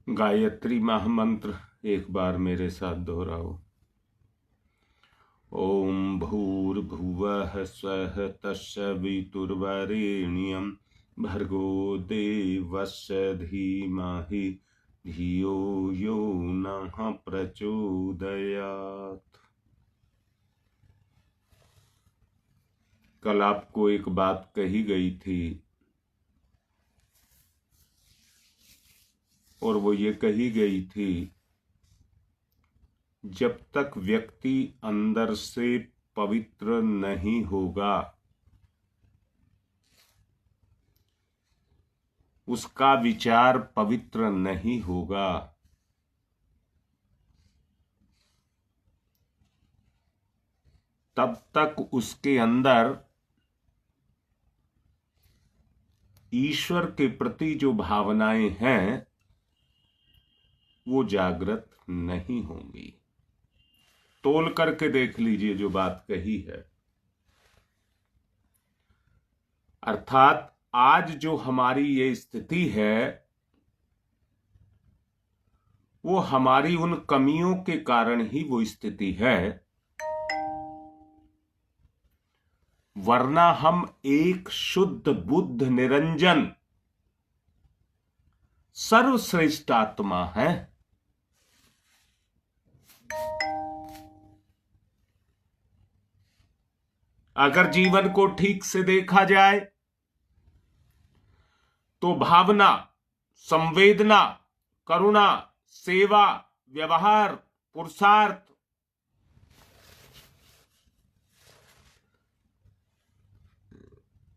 गायत्री महामंत्र एक बार मेरे साथ दोहराओ। ओम भूर्भुवः स्वः तत्सवितुर्वरेण्यं भर्गो देवस्य धीमहि धियो यो नः प्रचोदयात्। कल आपको एक बात कही गई थी और वो ये कही गई थी, जब तक व्यक्ति अंदर से पवित्र नहीं होगा उसका विचार पवित्र नहीं होगा। तब तक उसके अंदर ईश्वर के प्रति जो भावनाएं हैं वो जागृत नहीं होंगी। तोल करके देख लीजिए जो बात कही है। अर्थात आज जो हमारी ये स्थिति है वो हमारी उन कमियों के कारण ही वो स्थिति है, वरना हम एक शुद्ध बुद्ध निरंजन सर्वश्रेष्ठ आत्मा है। अगर जीवन को ठीक से देखा जाए तो भावना, संवेदना, करुणा, सेवा, व्यवहार, पुरुषार्थ,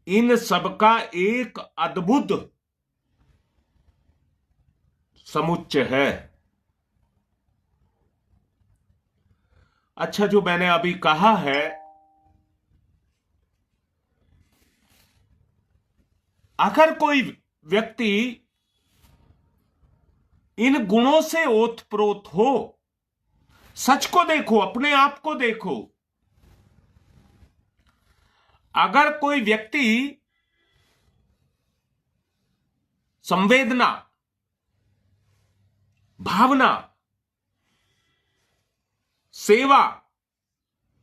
इन सबका एक अद्भुत समुच्चय है। अच्छा, जो मैंने अभी कहा है, अगर कोई व्यक्ति इन गुणों से ओतप्रोत हो, सच को देखो, अपने आप को देखो। अगर कोई व्यक्ति संवेदना, भावना, सेवा,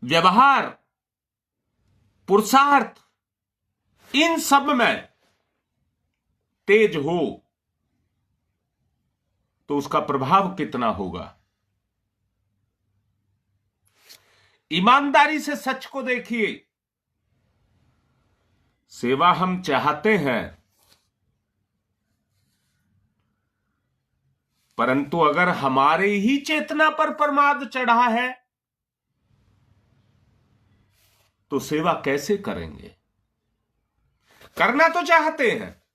व्यवहार, पुरुषार्थ, इन सब में तेज हो तो उसका प्रभाव कितना होगा। ईमानदारी से सच को देखिए। सेवा हम चाहते हैं, परंतु अगर हमारे ही चेतना पर प्रमाद चढ़ा है तो सेवा कैसे करेंगे। करना तो चाहते हैं।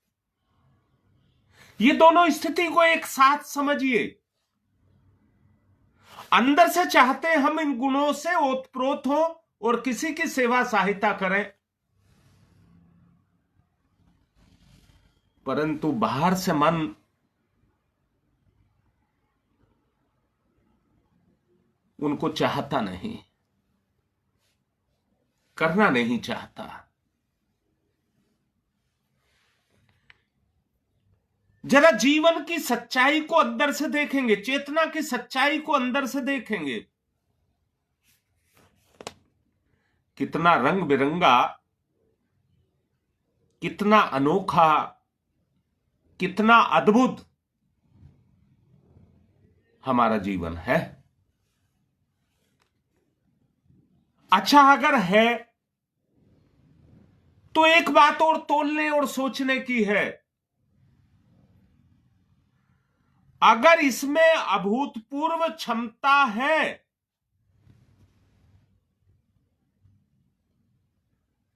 ये दोनों स्थिति को एक साथ समझिए। अंदर से चाहते हैं हम इन गुणों से ओतप्रोत हो और किसी की सेवा सहायता करें, परंतु बाहर से मन उनको चाहता नहीं, करना नहीं चाहता। जरा जीवन की सच्चाई को अंदर से देखेंगे, चेतना की सच्चाई को अंदर से देखेंगे, कितना रंग बिरंगा, कितना अनोखा, कितना अद्भुत हमारा जीवन है। अच्छा, अगर है तो एक बात और तोलने और सोचने की है। अगर इसमें अभूतपूर्व क्षमता है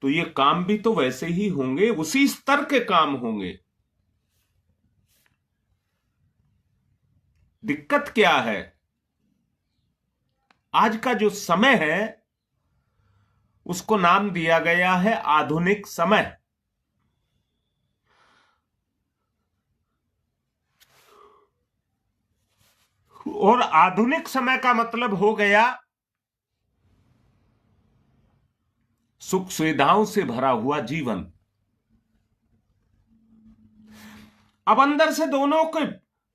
तो ये काम भी तो वैसे ही होंगे, उसी स्तर के काम होंगे। दिक्कत क्या है? आज का जो समय है उसको नाम दिया गया है आधुनिक समय। और आधुनिक समय का मतलब हो गया सुख सुविधाओं से भरा हुआ जीवन। अब अंदर से दोनों के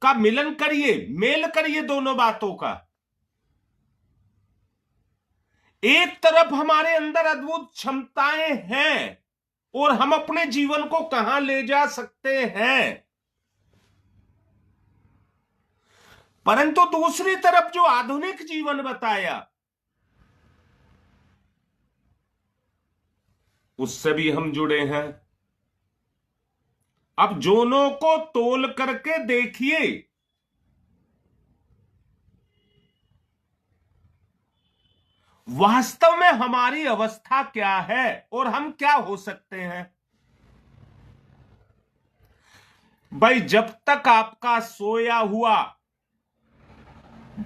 का मिलन करिए, मेल करिए दोनों बातों का। एक तरफ हमारे अंदर अद्भुत क्षमताएं हैं और हम अपने जीवन को कहां ले जा सकते हैं, परंतु दूसरी तरफ जो आधुनिक जीवन बताया उससे भी हम जुड़े हैं। अब दोनों को तोल करके देखिए, वास्तव में हमारी अवस्था क्या है और हम क्या हो सकते हैं। भाई, जब तक आपका सोया हुआ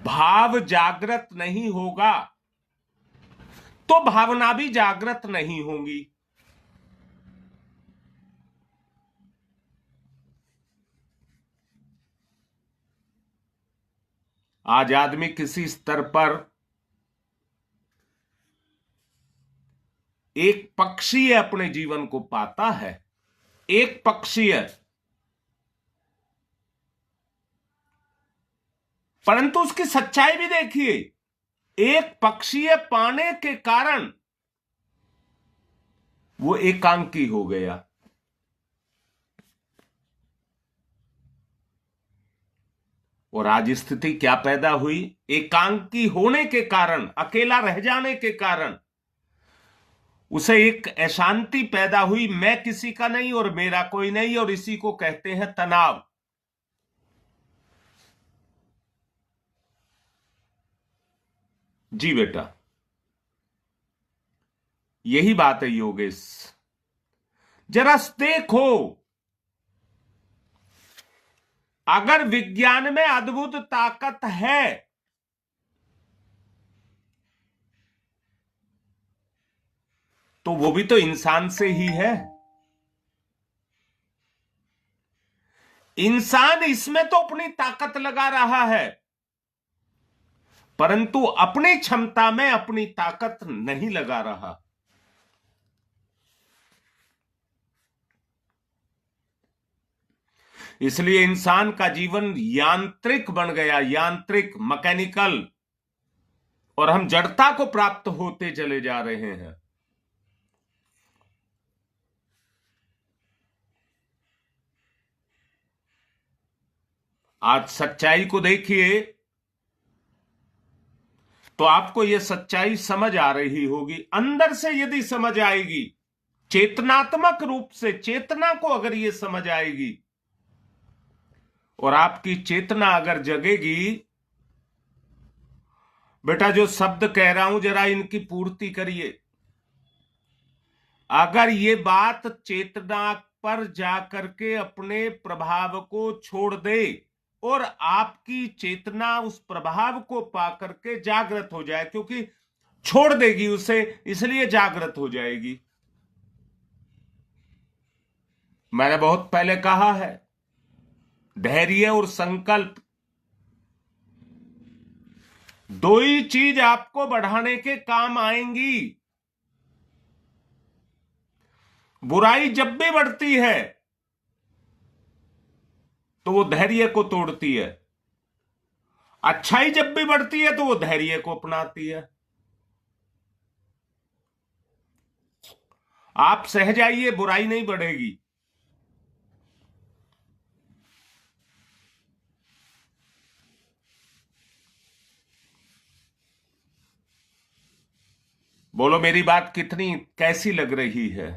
भाव जागृत नहीं होगा तो भावना भी जागृत नहीं होंगी। आज आदमी किसी स्तर पर एक पक्षीय अपने जीवन को पाता है, एक पक्षीय, परंतु उसकी सच्चाई भी देखिए। एक पक्षीय पाने के कारण वो एकांकी हो गया। और आज स्थिति क्या पैदा हुई? एकांकी होने के कारण, अकेला रह जाने के कारण उसे एक अशांति पैदा हुई, मैं किसी का नहीं और मेरा कोई नहीं, और इसी को कहते हैं तनाव। जी बेटा, यही बात है योगेश। जरा देखो, अगर विज्ञान में अद्भुत ताकत है तो वो भी तो इंसान से ही है। इंसान इसमें तो अपनी ताकत लगा रहा है, परंतु अपनी क्षमता में अपनी ताकत नहीं लगा रहा। इसलिए इंसान का जीवन यांत्रिक बन गया, यांत्रिक, मैकेनिकल, और हम जड़ता को प्राप्त होते चले जा रहे हैं। आज सच्चाई को देखिए तो आपको यह सच्चाई समझ आ रही होगी। अंदर से यदि समझ आएगी, चेतनात्मक रूप से चेतना को अगर यह समझ आएगी और आपकी चेतना अगर जगेगी, बेटा जो शब्द कह रहा हूं जरा इनकी पूर्ति करिए। अगर ये बात चेतना पर जाकर के अपने प्रभाव को छोड़ दे और आपकी चेतना उस प्रभाव को पाकर के जागृत हो जाए, क्योंकि छोड़ देगी उसे इसलिए जागृत हो जाएगी। मैंने बहुत पहले कहा है, धैर्य और संकल्प दो ही चीज आपको बढ़ाने के काम आएंगी। बुराई जब भी बढ़ती है तो वो धैर्य को तोड़ती है, अच्छाई जब भी बढ़ती है तो वो धैर्य को अपनाती है। आप सहज आइए, बुराई नहीं बढ़ेगी। बोलो मेरी बात कितनी कैसी लग रही है?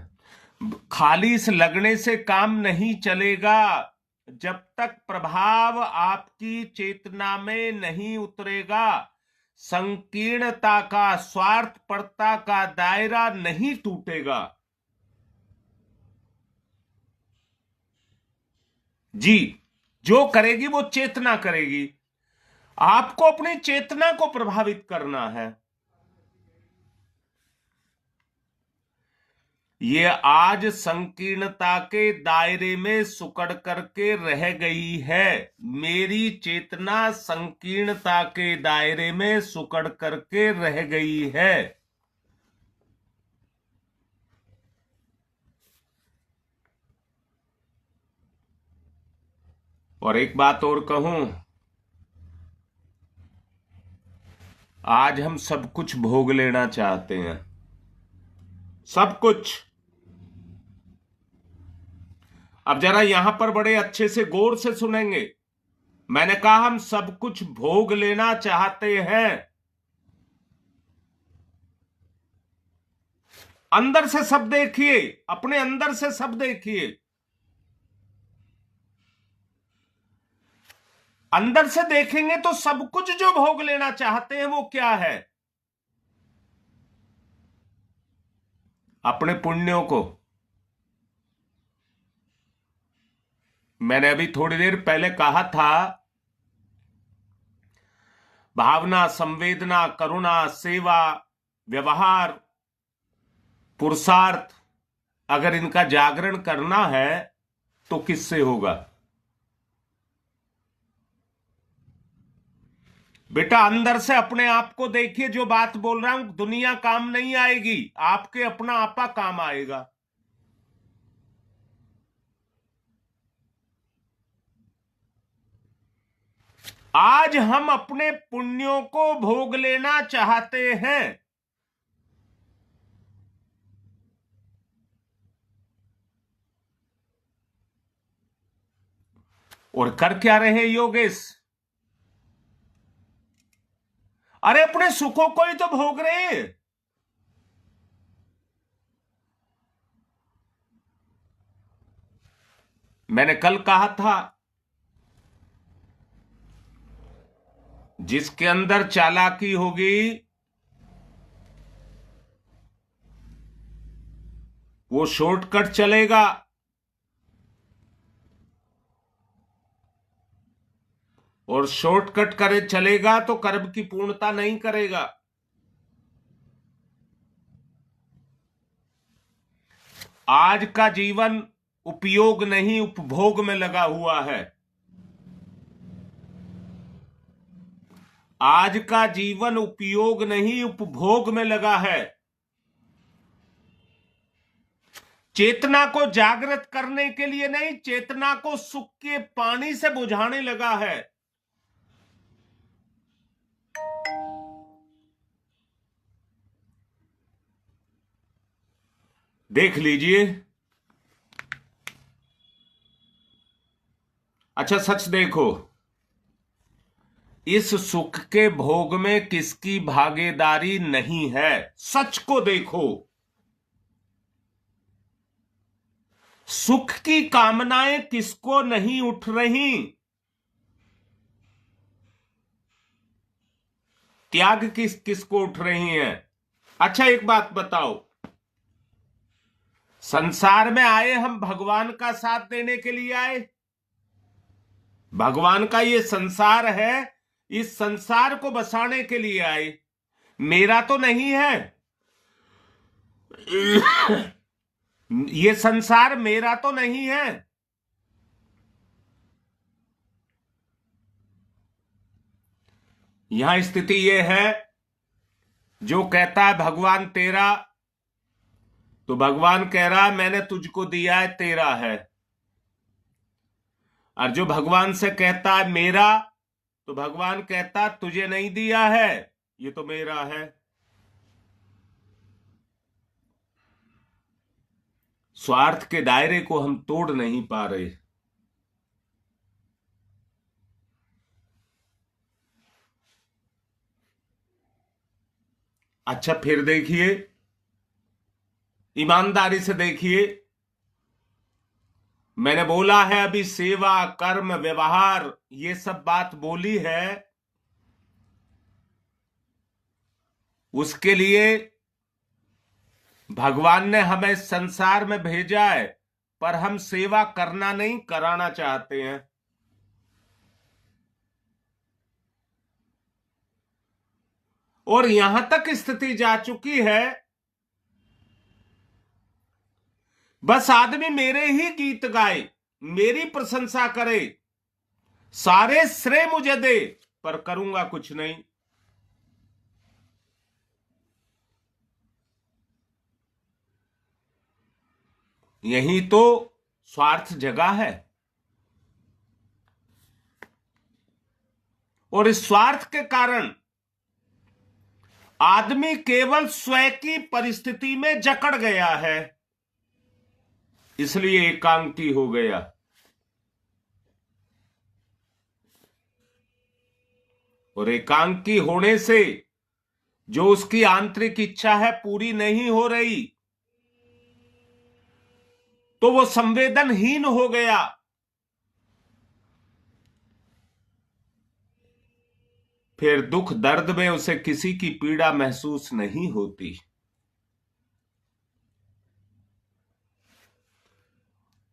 खाली इस लगने से काम नहीं चलेगा। जब तक प्रभाव आपकी चेतना में नहीं उतरेगा, संकीर्णता का, स्वार्थपरता का दायरा नहीं टूटेगा। जी, जो करेगी वो चेतना करेगी। आपको अपनी चेतना को प्रभावित करना है। ये आज संकीर्णता के दायरे में सुकड़ करके रह गई है। मेरी चेतना संकीर्णता के दायरे में सुकड़ करके रह गई है। और एक बात और कहूं, आज हम सब कुछ भोग लेना चाहते हैं, सब कुछ। अब जरा यहां पर बड़े अच्छे से गौर से सुनेंगे। मैंने कहा हम सब कुछ भोग लेना चाहते हैं। अंदर से सब देखिए, अपने अंदर से सब देखिए। अंदर से देखेंगे तो सब कुछ जो भोग लेना चाहते हैं वो क्या है? अपने पुण्यों को। मैंने अभी थोड़ी देर पहले कहा था, भावना, संवेदना, करुणा, सेवा, व्यवहार, पुरुषार्थ, अगर इनका जागरण करना है तो किससे होगा? बेटा अंदर से अपने आप को देखिए। जो बात बोल रहा हूं, दुनिया काम नहीं आएगी, आपके अपना आपा काम आएगा। आज हम अपने पुण्यों को भोग लेना चाहते हैं। और कर क्या रहे योगेश? अरे अपने सुखों को ही तो भोग रहे हैं। मैंने कल कहा था, जिसके अंदर चालाकी होगी वो शॉर्टकट चलेगा, और शॉर्टकट करे चलेगा तो कर्म की पूर्णता नहीं करेगा। आज का जीवन उपयोग नहीं उपभोग में लगा हुआ है। आज का जीवन उपयोग नहीं उपभोग में लगा है। चेतना को जागृत करने के लिए नहीं, चेतना को सुख के पानी से बुझाने लगा है। देख लीजिए। अच्छा सच देखो, इस सुख के भोग में किसकी भागीदारी नहीं है? सच को देखो। सुख की कामनाएं किसको नहीं उठ रही? त्याग किसको उठ रही हैं? अच्छा एक बात बताओ, संसार में आए हम भगवान का साथ देने के लिए आए। भगवान का ये संसार है, इस संसार को बसाने के लिए आए। मेरा तो नहीं है। ये संसार मेरा तो नहीं है। यहां स्थिति यह है, जो कहता है भगवान तेरा, तो भगवान कह रहा है मैंने तुझको दिया है, तेरा है। और जो भगवान से कहता है मेरा, तो भगवान कहता तुझे नहीं दिया है, ये तो मेरा है। स्वार्थ के दायरे को हम तोड़ नहीं पा रहे। अच्छा फिर देखिए, ईमानदारी से देखिए। मैंने बोला है अभी सेवा, कर्म, व्यवहार, ये सब बात बोली है। उसके लिए भगवान ने हमें संसार में भेजा है, पर हम सेवा करना नहीं, कराना चाहते हैं। और यहां तक स्थिति जा चुकी है, बस आदमी मेरे ही गीत गाए, मेरी प्रशंसा करे, सारे श्रेय मुझे दे, पर करूंगा कुछ नहीं। यही तो स्वार्थ जगह है। और इस स्वार्थ के कारण आदमी केवल स्वयं की परिस्थिति में जकड़ गया है, इसलिए एकांकी हो गया। और एकांकी होने से जो उसकी आंतरिक इच्छा है पूरी नहीं हो रही, तो वो संवेदनहीन हो गया। फिर दुख दर्द में उसे किसी की पीड़ा महसूस नहीं होती।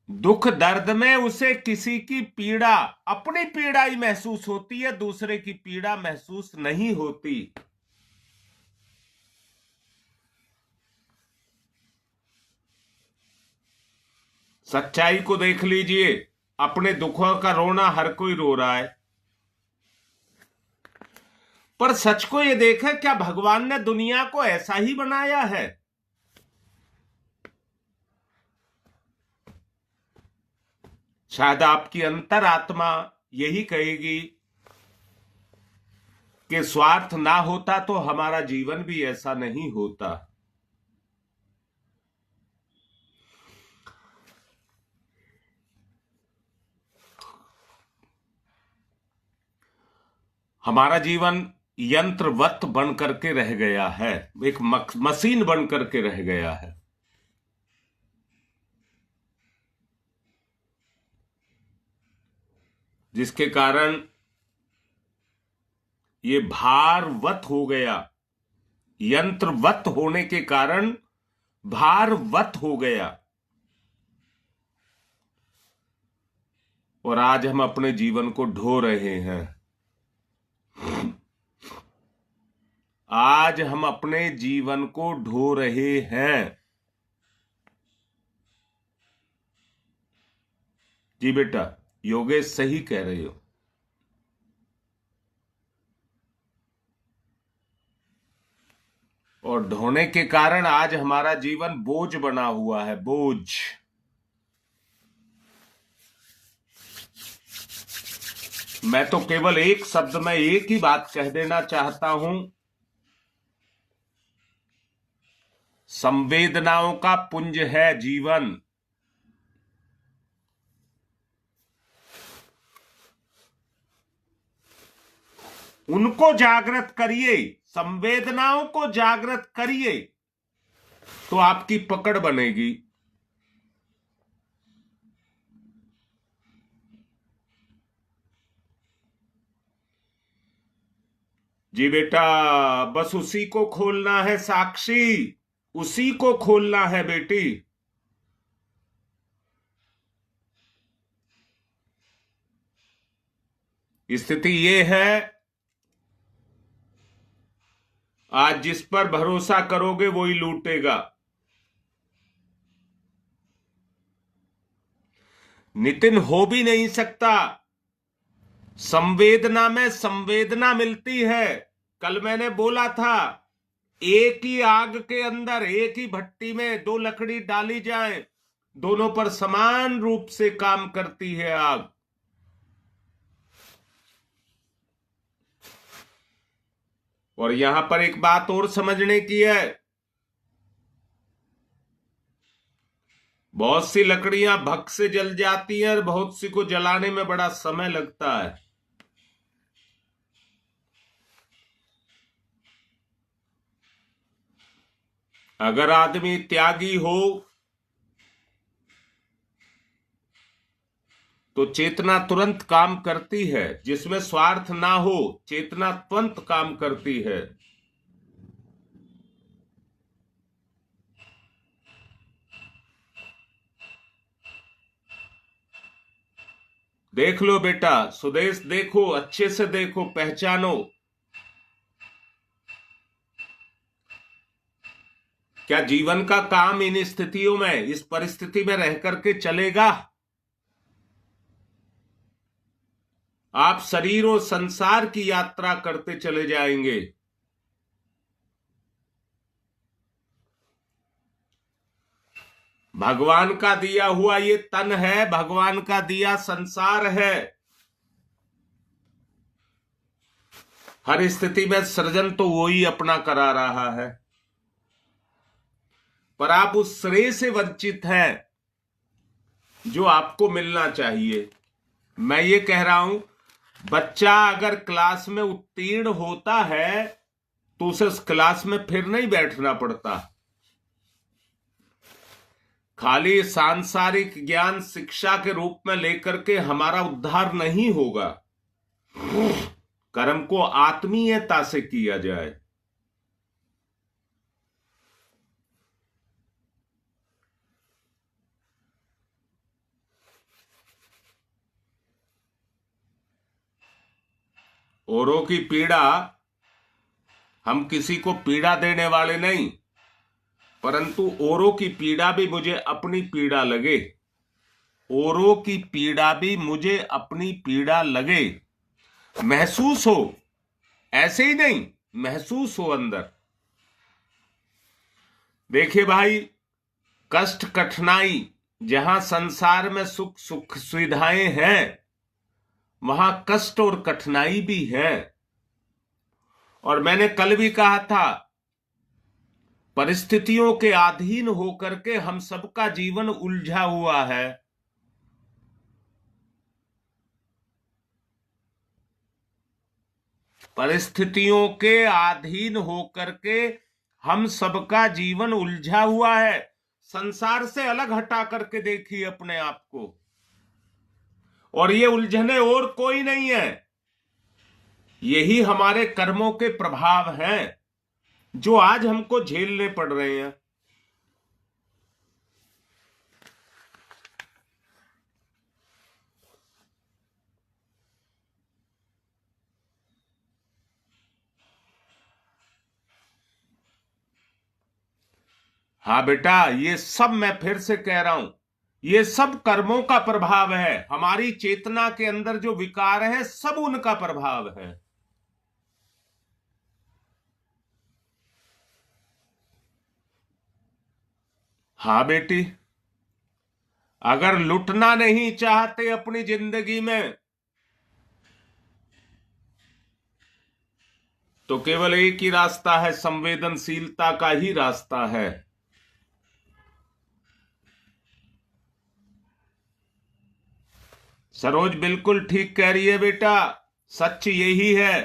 दुख दर्द में उसे किसी की पीड़ा, अपनी पीड़ा ही महसूस होती है, दूसरे की पीड़ा महसूस नहीं होती। सच्चाई को देख लीजिए, अपने दुखों का रोना हर कोई रो रहा है, पर सच को यह देखें, क्या भगवान ने दुनिया को ऐसा ही बनाया है? शायद आपकी अंतरात्मा यही कहेगी कि स्वार्थ ना होता तो हमारा जीवन भी ऐसा नहीं होता। हमारा जीवन यंत्रवत बन करके रह गया है, एक मशीन बन करके रह गया है। जिसके कारण ये भारवत हो गया, यंत्रवत होने के कारण भारवत हो गया। और आज हम अपने जीवन को ढो रहे हैं। आज हम अपने जीवन को ढो रहे हैं। जी बेटा, योगेश सही कह रहे हो। और ढोने के कारण आज हमारा जीवन बोझ बना हुआ है, बोझ। मैं तो केवल एक शब्द में एक ही बात कह देना चाहता हूं, संवेदनाओं का पुंज है जीवन। उनको जागृत करिए, संवेदनाओं को जागृत करिए, तो आपकी पकड़ बनेगी। जी बेटा, बस उसी को खोलना है साक्षी, उसी को खोलना है बेटी। स्थिति ये है, आज जिस पर भरोसा करोगे वही लूटेगा। नितिन, हो भी नहीं सकता। संवेदना में संवेदना मिलती है। कल मैंने बोला था, एक ही आग के अंदर, एक ही भट्टी में दो लकड़ी डाली जाए, दोनों पर समान रूप से काम करती है आग। और यहां पर एक बात और समझने की है, बहुत सी लकड़ियां भक से जल जाती हैं और बहुत सी को जलाने में बड़ा समय लगता है। अगर आदमी त्यागी हो तो चेतना तुरंत काम करती है। जिसमें स्वार्थ ना हो, चेतना तुरंत काम करती है। देख लो बेटा, सुदेश देखो, अच्छे से देखो, पहचानो। क्या जीवन का काम इन स्थितियों में, इस परिस्थिति में रह करके चलेगा? आप शरीर और संसार की यात्रा करते चले जाएंगे। भगवान का दिया हुआ ये तन है, भगवान का दिया संसार है। हर स्थिति में सृजन तो वो ही अपना करा रहा है, पर आप उस श्रेय से वंचित हैं जो आपको मिलना चाहिए। मैं ये कह रहा हूं, बच्चा अगर क्लास में उत्तीर्ण होता है तो उसे उस क्लास में फिर नहीं बैठना पड़ता। खाली सांसारिक ज्ञान शिक्षा के रूप में लेकर के हमारा उद्धार नहीं होगा। कर्म को आत्मीयता से किया जाए। औरों की पीड़ा, हम किसी को पीड़ा देने वाले नहीं, परंतु औरों की पीड़ा भी मुझे अपनी पीड़ा लगे, औरों की पीड़ा भी मुझे अपनी पीड़ा लगे, महसूस हो, ऐसे ही नहीं, महसूस हो अंदर। देखिए भाई, कष्ट कठिनाई, जहां संसार में सुख सुख सुविधाएं हैं, वहां कष्ट और कठिनाई भी है। और मैंने कल भी कहा था, परिस्थितियों के अधीन होकर के हम सबका जीवन उलझा हुआ है। परिस्थितियों के अधीन होकर के हम सबका जीवन उलझा हुआ है। संसार से अलग हटा करके देखिए अपने आप को, और ये उलझने और कोई नहीं है, यही हमारे कर्मों के प्रभाव हैं जो आज हमको झेलने पड़ रहे हैं। हाँ बेटा, ये सब मैं फिर से कह रहा हूं, ये सब कर्मों का प्रभाव है। हमारी चेतना के अंदर जो विकार है, सब उनका प्रभाव है। हाँ बेटी, अगर लुटना नहीं चाहते अपनी जिंदगी में, तो केवल एक ही रास्ता है, संवेदनशीलता का ही रास्ता है। सरोज बिल्कुल ठीक कह रही है बेटा, सच यही है।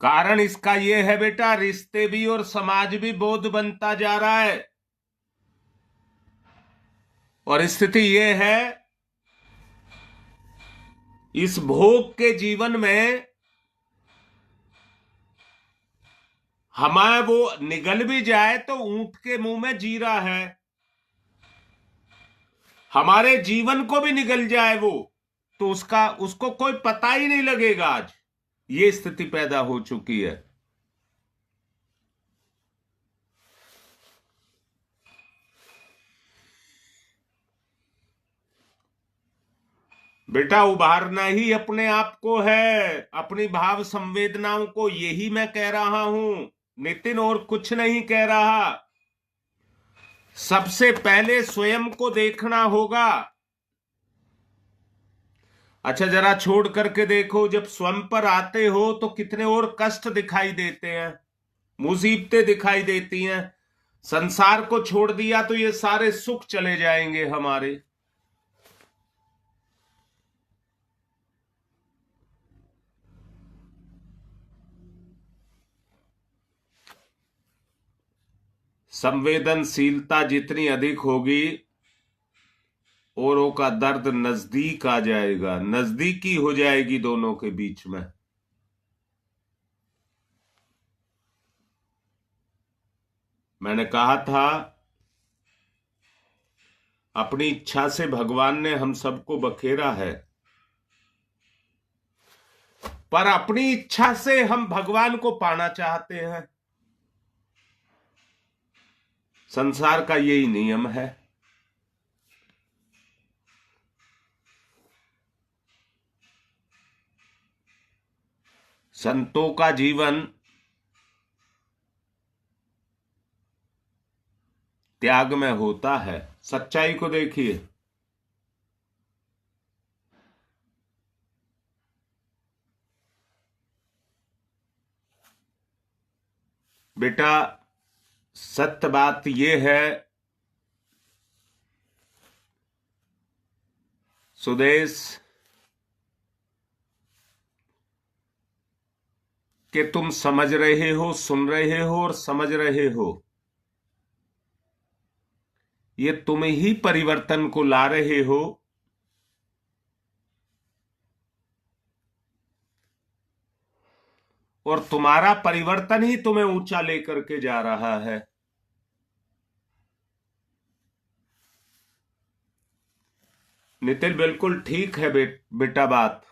कारण इसका यह है बेटा, रिश्ते भी और समाज भी बोध बनता जा रहा है। और स्थिति यह है, इस भोग के जीवन में हमारे वो निगल भी जाए तो ऊंट के मुंह में जीरा है, हमारे जीवन को भी निगल जाए वो, तो उसको कोई पता ही नहीं लगेगा। आज ये स्थिति पैदा हो चुकी है। बेटा, उभारना ही अपने आप को है, अपनी भाव संवेदनाओं को, यही मैं कह रहा हूं नितिन, और कुछ नहीं कह रहा। सबसे पहले स्वयं को देखना होगा। अच्छा, जरा छोड़ करके देखो, जब स्वयं पर आते हो तो कितने और कष्ट दिखाई देते हैं, मुसीबतें दिखाई देती हैं। संसार को छोड़ दिया तो ये सारे सुख चले जाएंगे हमारे। संवेदनशीलता जितनी अधिक होगी, औरों का दर्द नजदीक आ जाएगा, नजदीकी हो जाएगी दोनों के बीच में। मैंने कहा था, अपनी इच्छा से भगवान ने हम सबको बखेरा है, पर अपनी इच्छा से हम भगवान को पाना चाहते हैं। संसार का यही नियम है। संतों का जीवन त्याग में होता है। सच्चाई को देखिए, बेटा, सत्य बात यह है सुदेश कि तुम समझ रहे हो, सुन रहे हो और समझ रहे हो। ये तुम ही परिवर्तन को ला रहे हो। और तुम्हारा परिवर्तन ही तुम्हें ऊंचा लेकर के जा रहा है। नितिन, बिल्कुल ठीक है बेटा बात।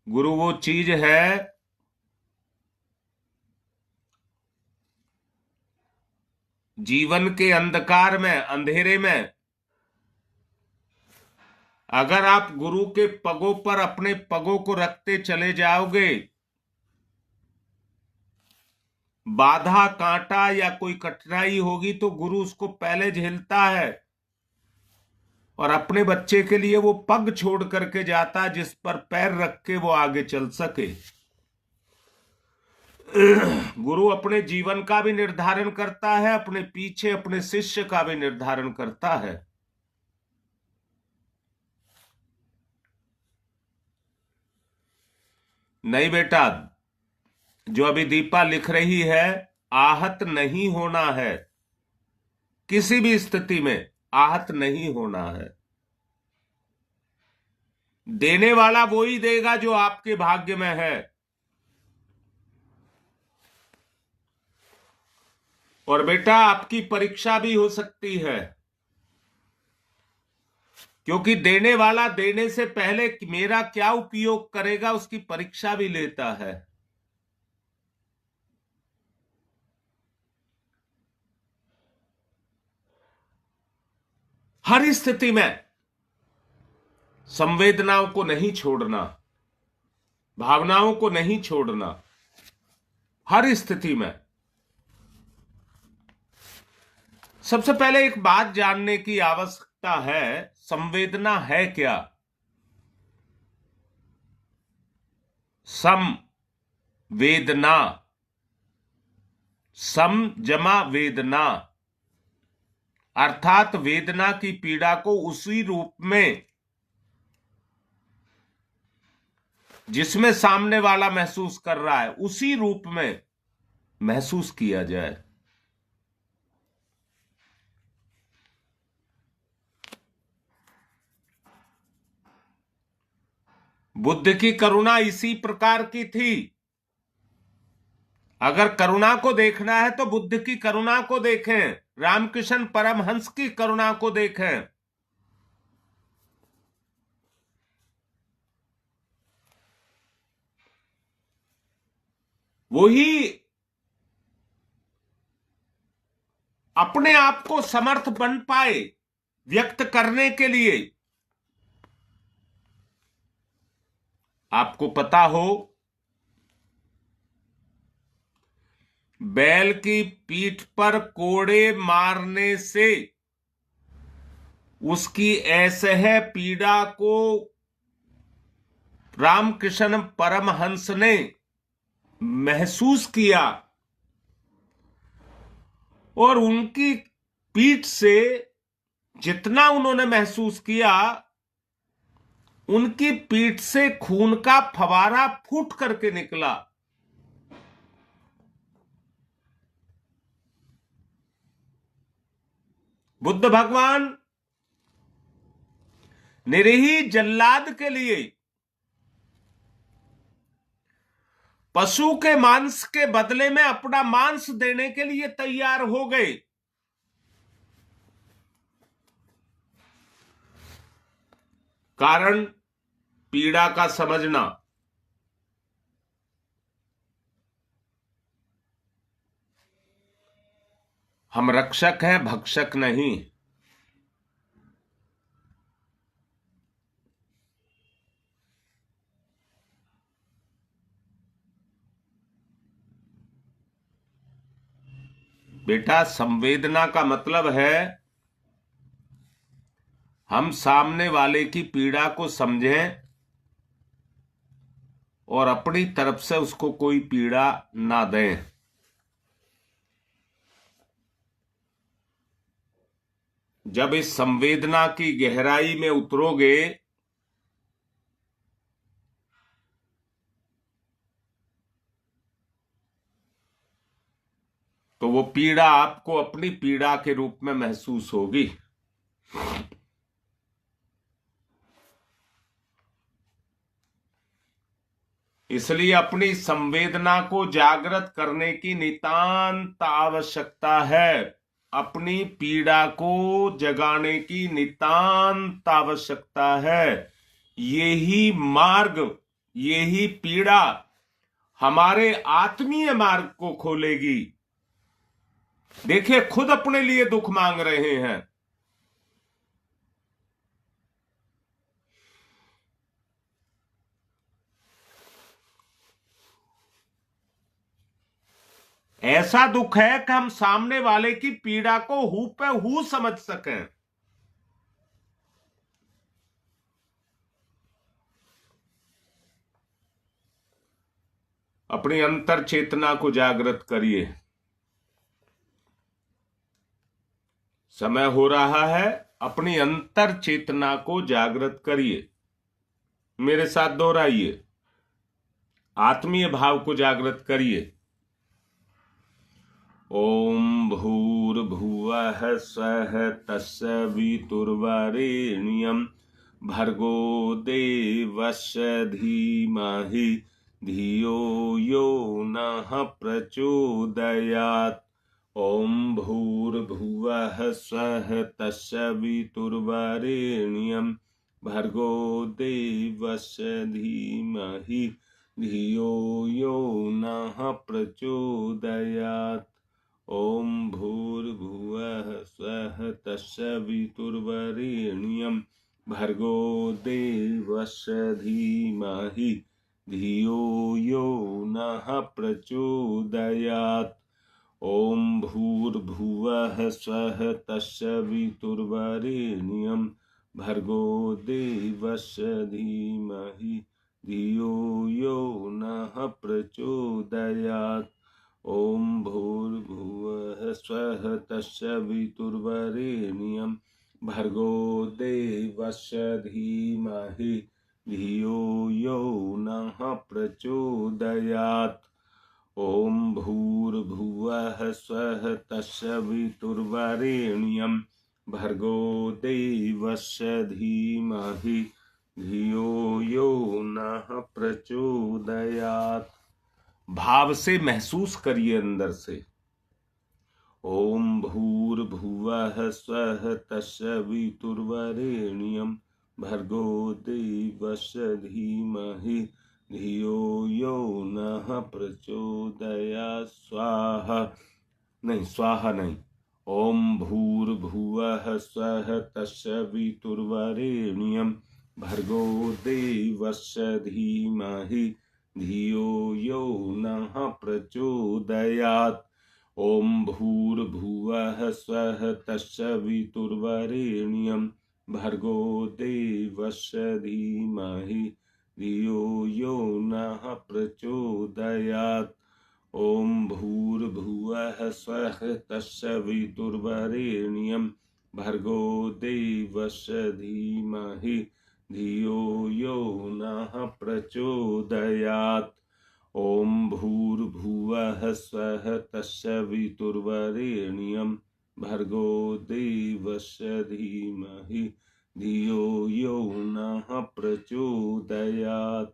गुरु वो चीज है जीवन के अंधकार में, अंधेरे में अगर आप गुरु के पगों पर अपने पगों को रखते चले जाओगे, बाधा, कांटा या कोई कठिनाई होगी तो गुरु उसको पहले झेलता है और अपने बच्चे के लिए वो पग छोड़ करके जाता है जिस पर पैर रख के वो आगे चल सके। गुरु अपने जीवन का भी निर्धारण करता है, अपने पीछे अपने शिष्य का भी निर्धारण करता है। नहीं बेटा, जो अभी दीपा लिख रही है, आहत नहीं होना है, किसी भी स्थिति में आहत नहीं होना है। देने वाला वो ही देगा जो आपके भाग्य में है। और बेटा, आपकी परीक्षा भी हो सकती है, क्योंकि देने वाला देने से पहले मेरा क्या उपयोग करेगा उसकी परीक्षा भी लेता है। हर स्थिति में संवेदनाओं को नहीं छोड़ना, भावनाओं को नहीं छोड़ना। हर स्थिति में सबसे पहले एक बात जानने की आवश्यकता है, संवेदना है क्या? संवेदना, सम जमा वेदना, अर्थात वेदना की पीड़ा को उसी रूप में जिसमें सामने वाला महसूस कर रहा है, उसी रूप में महसूस किया जाए। बुद्ध की करुणा इसी प्रकार की थी। अगर करुणा को देखना है तो बुद्ध की करुणा को देखें, रामकृष्ण परमहंस की करुणा को देखें। वही अपने आप को समर्थ बन पाए व्यक्त करने के लिए। आपको पता हो, बैल की पीठ पर कोड़े मारने से उसकी असह्य पीड़ा को रामकृष्ण परमहंस ने महसूस किया और उनकी पीठ से जितना उन्होंने महसूस किया, उनकी पीठ से खून का फवारा फूट करके निकला। बुद्ध भगवान निरीह जल्लाद के लिए पशु के मांस के बदले में अपना मांस देने के लिए तैयार हो गए। कारण पीड़ा का समझना। हम रक्षक हैं, भक्षक नहीं। बेटा, संवेदना का मतलब है हम सामने वाले की पीड़ा को समझें और अपनी तरफ से उसको कोई पीड़ा ना दें। जब इस संवेदना की गहराई में उतरोगे तो वो पीड़ा आपको अपनी पीड़ा के रूप में महसूस होगी। इसलिए अपनी संवेदना को जागृत करने की नितांत आवश्यकता है। अपनी पीड़ा को जगाने की नितांत आवश्यकता है। यही मार्ग, यही पीड़ा हमारे आत्मीय मार्ग को खोलेगी। देखिए, खुद अपने लिए दुख मांग रहे हैं। ऐसा दुख है कि हम सामने वाले की पीड़ा को हू पे हू समझ सकें। अपनी अंतर चेतना को जागृत करिए। समय हो रहा है, अपनी अंतर चेतना को जागृत करिए। मेरे साथ दोहराइए। आत्मीय भाव को जागृत करिए। ओम भूर्भुवः स्वः तत्सवितुर्वरेण्यं भर्गो देवस्य धीमहि धियो यो नः प्रचोदयात्। ओम भूर्भुवः स्वः तत्सवितुर्वरेण्यं भर्गो देवस्य धीमहि धियो यो नः प्रचोदयात्। ओम भूर्भुवः स्वः तत्सवितुर्वरेण्यं भर्गो देवस्य धीमहि धियो यो नः प्रचोदयात्। ओम भूर्भुवः स्वः तत्सवितुर्वरेण्यं भर्गो देवस्य धीमहि धियो यो नः प्रचोदयात्। ओम भूर्भुवः स्वः तत्सवितुर्वरेण्यं भर्गो देवस्य धीमहि धियो यो नः प्रचोदयात्। ओम भूर्भुवः स्वः तत्सवितुर्वरेण्यं भर्गो देवस्य धीमहि धियो यो नः प्रचोदयात्। भाव से महसूस करिए अंदर से। ओम भूर्भुवः स्वः तत्सवितुर्वरेण्यं भर्गो देवस्य धीमहि धियो यो नः प्रचोदयात्। स्वाहा नहीं, स्वाहा नहीं। ओम भूर्भुवः स्वः तत्सवितुर्वरेण्यं भर्गो देवस्य धीमहि धियो यो नः प्रचोदयात्। ओम भूर्भुवः स्वः तत्सवितुर्वरेण्यं भर्गो देवस्य धीमहि धियो यो नः प्रचोदयात्। ओम भूर्भुवः स्वः तत्सवितुर्वरेण्यं भर्गो देवस्य धीमहि धियो यो नः प्रचोदयात्। ओम भूर्भुवः स्वः तत्सवितुर्वरेण्यं भर्गो देवस्य धीमहि धियो यो नः प्रचोदयात्।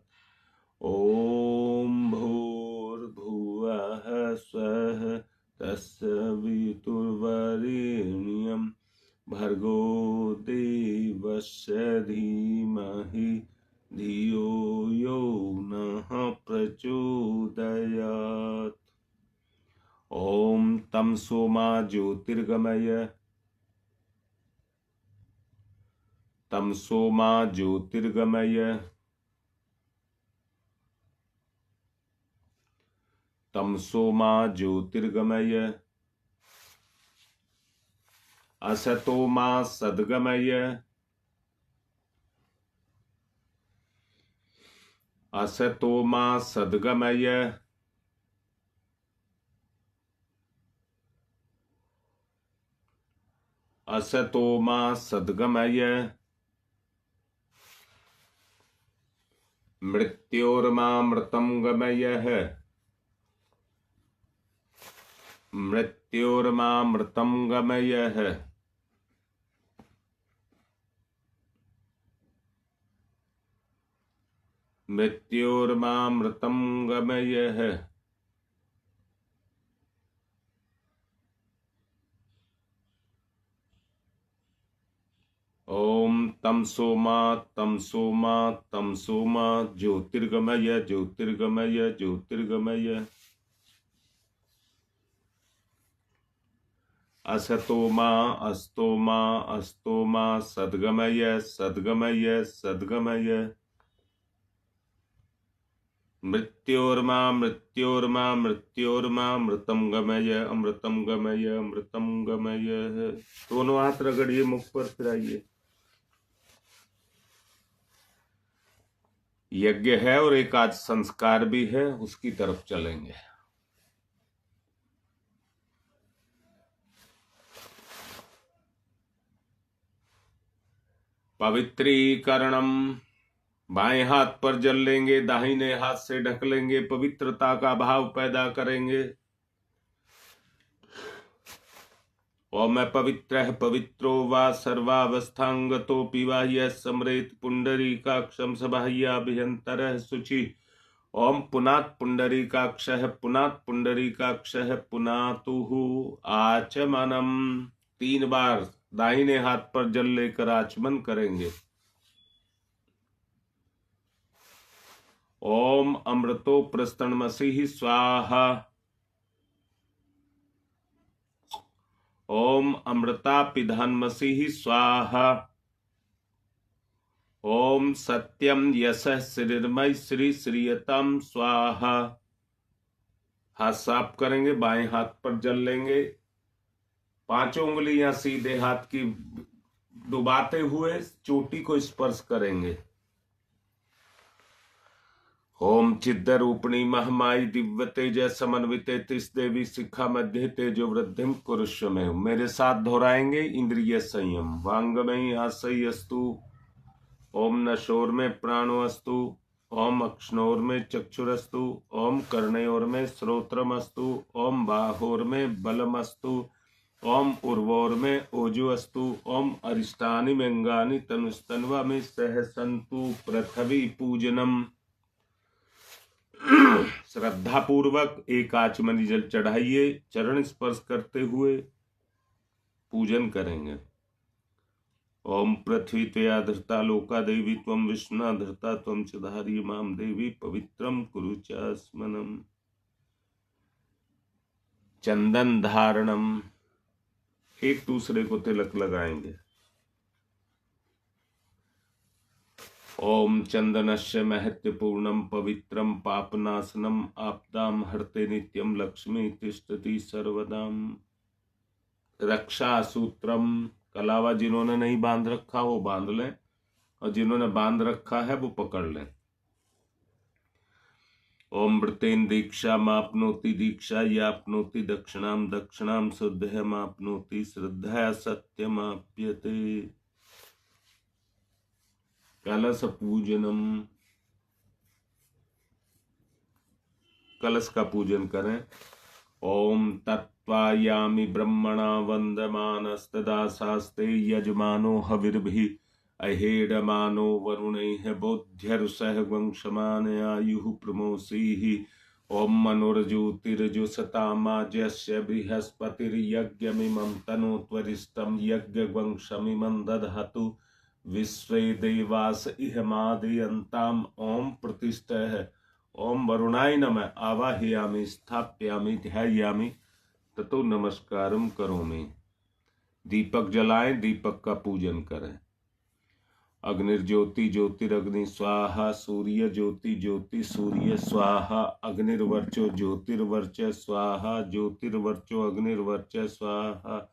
ओम भूर्भुवः स्वः तत्सवितुर्वरेण्यं भर्गो देवस्य धीमहि धियो यो नः प्रचोदयात्। ओम तमसो मा ज्योतिर्गमय, तमसो मा ज्योतिर्गमय, तमसो मा ज्योतिर्गमय, असतो मा सद्गमय, असतो मा सद्गमय, असतो मा सद्गमय, मृत्योर्मामृतं गमयः, मृत्योर्मामृतं गमयः, मृत्योर्मामृतं गमयः। ओम तमसो मा तमसो मा तमसो मा ज्योतिर्गमय ज्योतिर्गमय ज्योतिर्गमय। असतो मा अस्तो मा अस्तो मा सद्गमय सद्गमय सद्गमय। मृत्योर्मा मृत्योर्मा मृत्योर्मा अमृतम गमय अमृतम गमय अमृतम गमय। दोनों हाथ रगड़िए मुख पर, फिराइए। यज्ञ है और एक आज संस्कार भी है, उसकी तरफ चलेंगे। पवित्रीकरणम, बाएं हाथ पर जल लेंगे, दाहिने हाथ से ढक लेंगे, पवित्रता का भाव पैदा करेंगे। ओम पवित्र पवित्रो वा सर्वावस्थांगतोऽपि बाह्य स्मरेत पुंडरीकाक्षं सबाह्याभ्यन्तरः शुचि। ओम पुनात् पुंडरीकाक्षः पुनात् पुंडरीकाक्षः पुनातुः आचमनम। 3 बार दाहिने हाथ पर जल लेकर आचमन करेंगे। ओम अमृतो प्रस्तनमसि स्वाहा। ओम अमृता पिधानमसि स्वाहा। ओम सत्यम यशः श्रीर्मय श्री श्रीयतम स्वाहा। हाथ साफ करेंगे, बाएं हाथ पर जल लेंगे, 5 उंगलियां सीधे हाथ की डुबाते हुए चोटी को स्पर्श करेंगे। ओम चिद्रूपिणी महमाई दिव्य तेज समन्विते तिस देवी शिखा मध्य तेजो वृद्धिम कुरुष्व में। मेरे साथ दोहराएंगे। इंद्रिय संयम, वांगमयी आशय अस्तु। ओम नशोर में प्राणोस्तु। ओम अक्ष्णोर में चक्षुरस्तु। ओम कर्णयोर में श्रोत्रमस्तु। ओम बाहोर में बलमस्तु। ओम उर्वोर में ओजुअस्तु। ओम अरिष्टानि में अंगानि तनुस्तन्वा में सहसंतु पृथ्वी पूजनम। श्रद्धा पूर्वक एक आचमनी जल चढ़ाइए, चरण स्पर्श करते हुए पूजन करेंगे। ओम पृथ्वी त्वया धृता लोका देवी त्वं विष्णुना धृता त्वं च धारयमां देवी पवित्रं कुरु च स्मनम्। चंदन धारणम, एक दूसरे को तिलक लगाएंगे। ओम चंदनस्य महत्वपूर्णम पवित्रम पापनाशनम आपदाम हरते नित्यम लक्ष्मी तिष्ठति सर्वदाम। रक्षा सूत्रम, कलावा जिन्होंने नहीं बांध रखा वो बांध लें, और जिन्होंने बांध रखा है वो पकड़ लें। ओम मृतेन दीक्षा मापनोति दीक्षा यापनोति दक्षिणाम दक्षिणाम शुद्ध मापनोति श्रद्धा सत्यमाप्यते। कलश पूजनम, कलश का पूजन करें। ओम तत्वायामि ब्रह्मणा वंदमानस्तदा शास्ते यजमानो हविर्भिः अहेडमानो वरुणैः बोध्यरुषः वंशमान आयुः प्रमोषीः। ओम मनोर्ज्योतिर्जुषतामाज्यस्य बृहस्पतिर्यज्ञमिमं तनोत्वरिष्ठं यज्ञवंशमिमं दधातु विश्वे देवास इहमादयन्ताम्। ओम प्रतिष्ठः। ओम वरुणाय नमः आवाहयामि स्थाप्यामि ध्यायामि ततो नमस्कारम करोमि। दीपक जलाएं, दीपक का पूजन करें। अग्निर्ज्योति ज्योतिरग्नि स्वाहा। सूर्य ज्योति ज्योति सूर्य स्वाहा। अग्निर्वर्चो ज्योतिर्वर्च स्वाहा। ज्योतिर्वर्चो अग्निर्वर्च स्वाहा।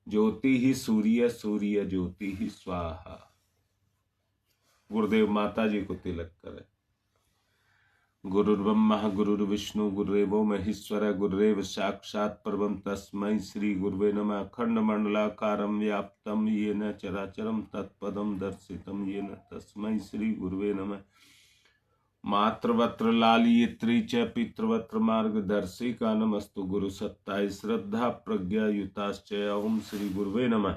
ज्योति ही सूर्य, सूर्य ज्योति ही स्वाहा। गुरुदेव माता जी को तिलक करें। गुरुर्ब्रह्मा गुरुर्विष्णु गुरुदेवो महेश्वर गुरुरेव साक्षात् परमं तस्मै श्री गुरुवे नमः। अखंडमंडलाकारं व्याप्तं येन चराचरं तत्पदं दर्शितं येन तस्मै श्री गुरुवे नमः। मातृवत्र लालियत्री च पितृवत्र मार्गदर्शिका नमस्तु गुरुसत्ताय श्रद्धा प्रज्ञा युताश्च। ओम श्री गुरुवे नमः।